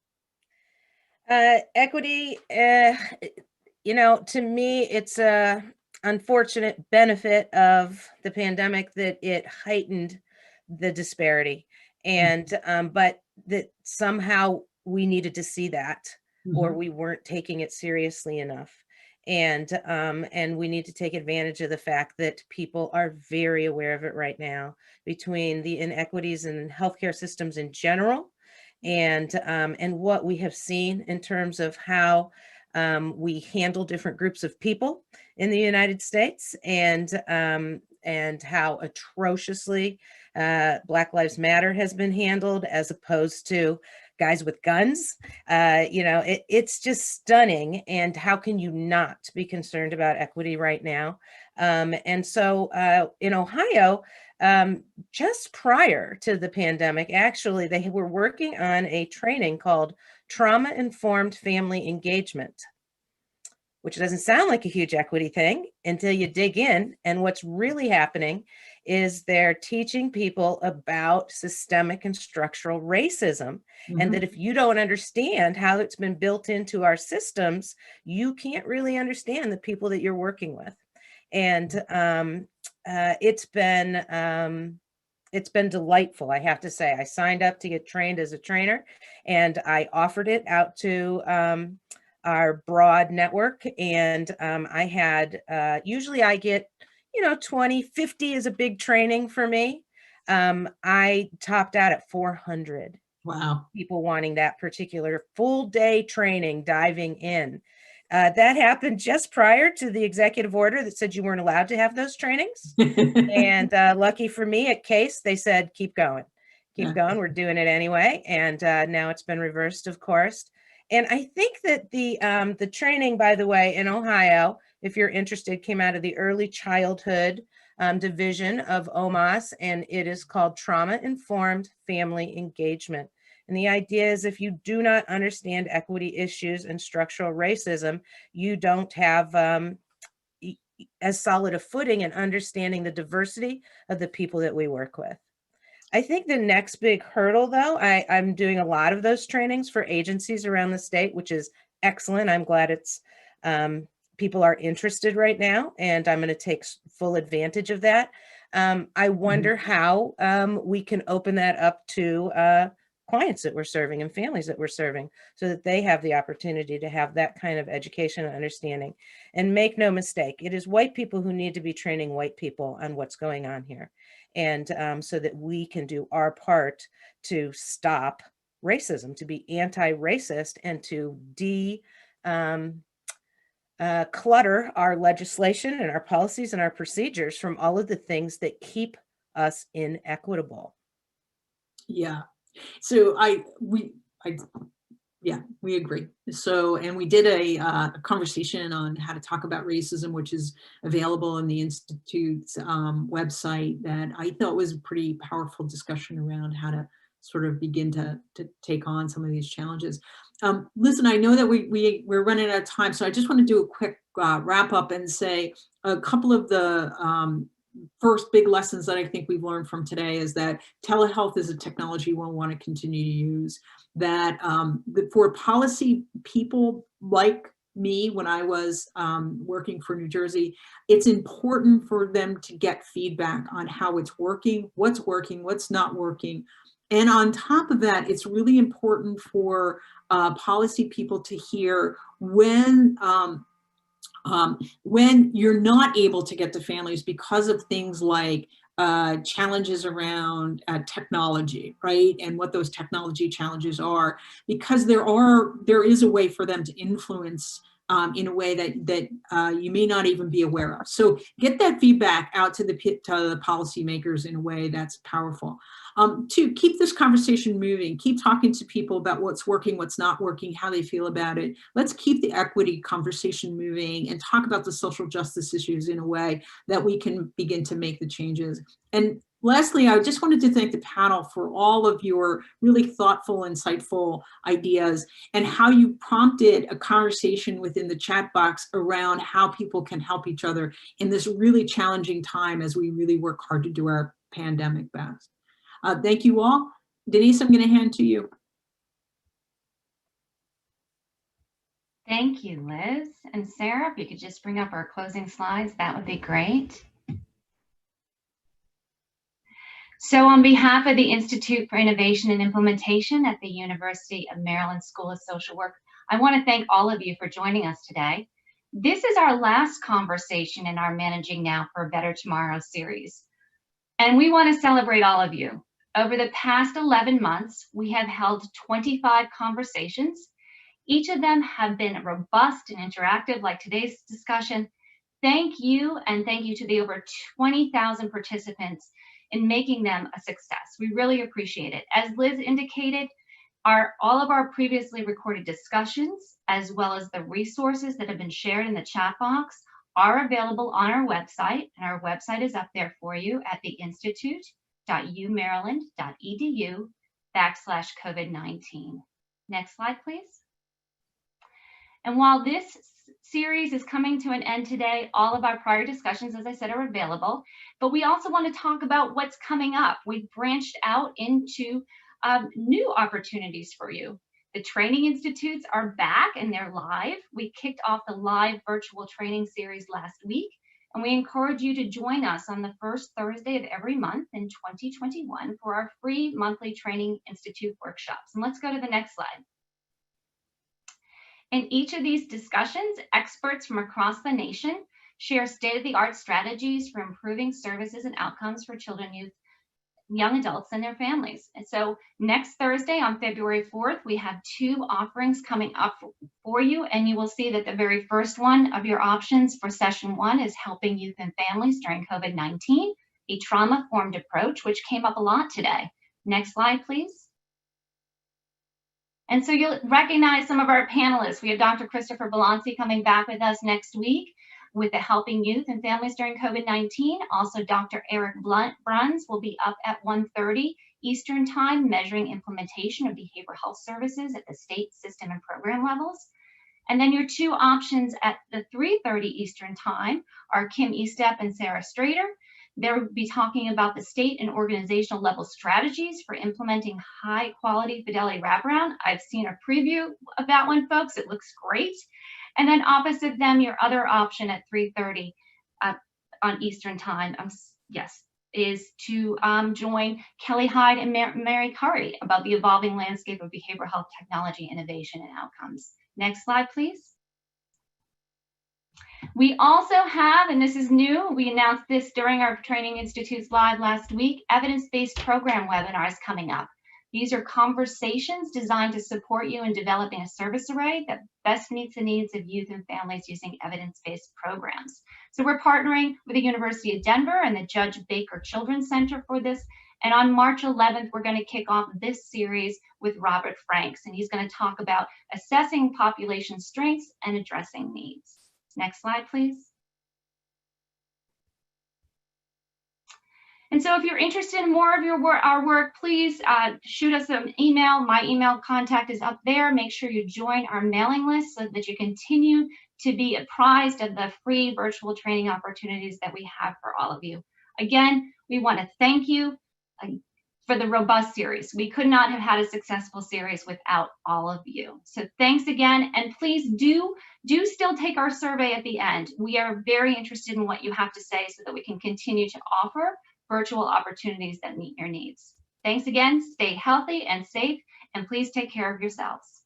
Equity, to me, it's a unfortunate benefit of the pandemic that it heightened the disparity, and but that somehow we needed to see that, or we weren't taking it seriously enough. And we need to take advantage of the fact that people are very aware of it right now, between the inequities in healthcare systems in general, and what we have seen in terms of how we handle different groups of people in the United States, and how atrociously Black Lives Matter has been handled, as opposed to guys with guns. It's just stunning. And how can you not be concerned about equity right now? And so in Ohio, just prior to the pandemic, actually, they were working on a training called Trauma-Informed Family Engagement, which doesn't sound like a huge equity thing until you dig in. And what's really happening is they're teaching people about systemic and structural racism. And that if you don't understand how it's been built into our systems, you can't really understand the people that you're working with. And it's been delightful, I have to say. I signed up to get trained as a trainer, and I offered it out to our broad network. And I had, usually I get, 20, 50 is a big training for me. I topped out at 400. Wow. People wanting that particular full day training, diving in. That happened just prior to the executive order that said you weren't allowed to have those trainings. And lucky for me at Case, they said, keep going. We're doing it anyway. And now it's been reversed, of course. And I think that the training, by the way, in Ohio, if you're interested, came out of the Early Childhood Division of OMAS, and it is called Trauma-Informed Family Engagement. And the idea is if you do not understand equity issues and structural racism, you don't have as solid a footing in understanding the diversity of the people that we work with. I think the next big hurdle, though, I'm doing a lot of those trainings for agencies around the state, which is excellent. I'm glad it's people are interested right now, and I'm going to take full advantage of that. I wonder how we can open that up to clients that we're serving and families that we're serving, so that they have the opportunity to have that kind of education and understanding. And make no mistake, it is white people who need to be training white people on what's going on here. And so that we can do our part to stop racism, to be anti-racist, and to clutter our legislation and our policies and our procedures from all of the things that keep us inequitable. Yeah. So we agree. So, and we did a conversation on how to talk about racism, which is available on the Institute's website, that I thought was a pretty powerful discussion around how to sort of begin to take on some of these challenges. Listen, I know that we're running out of time, so I just want to do a quick wrap up and say a couple of the first big lessons that I think we've learned from today is that telehealth is a technology we'll want to continue to use. That for policy people like me, when I was working for New Jersey, it's important for them to get feedback on how it's working, what's not working. And on top of that, it's really important for policy people to hear when you're not able to get to families because of things like challenges around technology, right? And what those technology challenges are, because there is a way for them to influence in a way that you may not even be aware of. So get that feedback out to the policymakers in a way that's powerful. To keep this conversation moving, keep talking to people about what's working, what's not working, how they feel about it. Let's keep the equity conversation moving and talk about the social justice issues in a way that we can begin to make the changes. And lastly, I just wanted to thank the panel for all of your really thoughtful, insightful ideas and how you prompted a conversation within the chat box around how people can help each other in this really challenging time as we really work hard to do our pandemic best. Thank you all. Denise, I'm going to hand to you. Thank you, Liz. And Sarah, if you could just bring up our closing slides, that would be great. So on behalf of the Institute for Innovation and Implementation at the University of Maryland School of Social Work, I want to thank all of you for joining us today. This is our last conversation in our Managing Now for a Better Tomorrow series. And we want to celebrate all of you. Over the past 11 months, we have held 25 conversations. Each of them have been robust and interactive, like today's discussion. Thank you, and thank you to the over 20,000 participants in making them a success. We really appreciate it. As Liz indicated, All of our previously recorded discussions, as well as the resources that have been shared in the chat box, are available on our website, and our website is up there for you at theinstitute.umaryland.edu/COVID-19. Next slide, please. And while this series is coming to an end today, all of our prior discussions, as I said, are available, but we also want to talk about what's coming up. We've branched out into new opportunities for you. The training institutes are back and they're live. We kicked off the live virtual training series last week, and we encourage you to join us on the first Thursday of every month in 2021 for our free monthly training institute workshops. And let's go to the next slide. In each of these discussions, experts from across the nation share state-of-the-art strategies for improving services and outcomes for children, youth, young adults, and their families. And so next Thursday on February 4th, we have 2 offerings coming up for you, and you will see that the very first one of your options for session 1 is helping youth and families during COVID-19, a trauma-informed approach, which came up a lot today. Next slide, please. And so you'll recognize some of our panelists. We have Dr. Christopher Balanci coming back with us next week with the Helping Youth and Families During COVID-19. Also, Dr. Eric Bruns will be up at 1:30 Eastern Time, measuring implementation of behavioral health services at the state, system, and program levels. And then your 2 options at the 3:30 Eastern Time are Kim Estep and Sarah Strader. They'll be talking about the state and organizational level strategies for implementing high quality fidelity wraparound. I've seen a preview of that one, folks. It looks great. And then opposite them, your other option at 3:30 on Eastern Time, is to join Kelly Hyde and Mary Curry about the evolving landscape of behavioral health technology, innovation, and outcomes. Next slide, please. We also have, and this is new, we announced this during our Training Institutes Live last week, evidence-based program webinars coming up. These are conversations designed to support you in developing a service array that best meets the needs of youth and families using evidence-based programs. So we're partnering with the University of Denver and the Judge Baker Children's Center for this. And on March 11th, we're going to kick off this series with Robert Franks, and he's going to talk about assessing population strengths and addressing needs. Next slide, please. And so if you're interested in more of our work, please shoot us an email. My email contact is up there. Make sure you join our mailing list so that you continue to be apprised of the free virtual training opportunities that we have for all of you. Again, we want to thank you for the robust series. We could not have had a successful series without all of you. So thanks again, and please do still take our survey at the end. We are very interested in what you have to say so that we can continue to offer virtual opportunities that meet your needs. Thanks again, stay healthy and safe, and please take care of yourselves.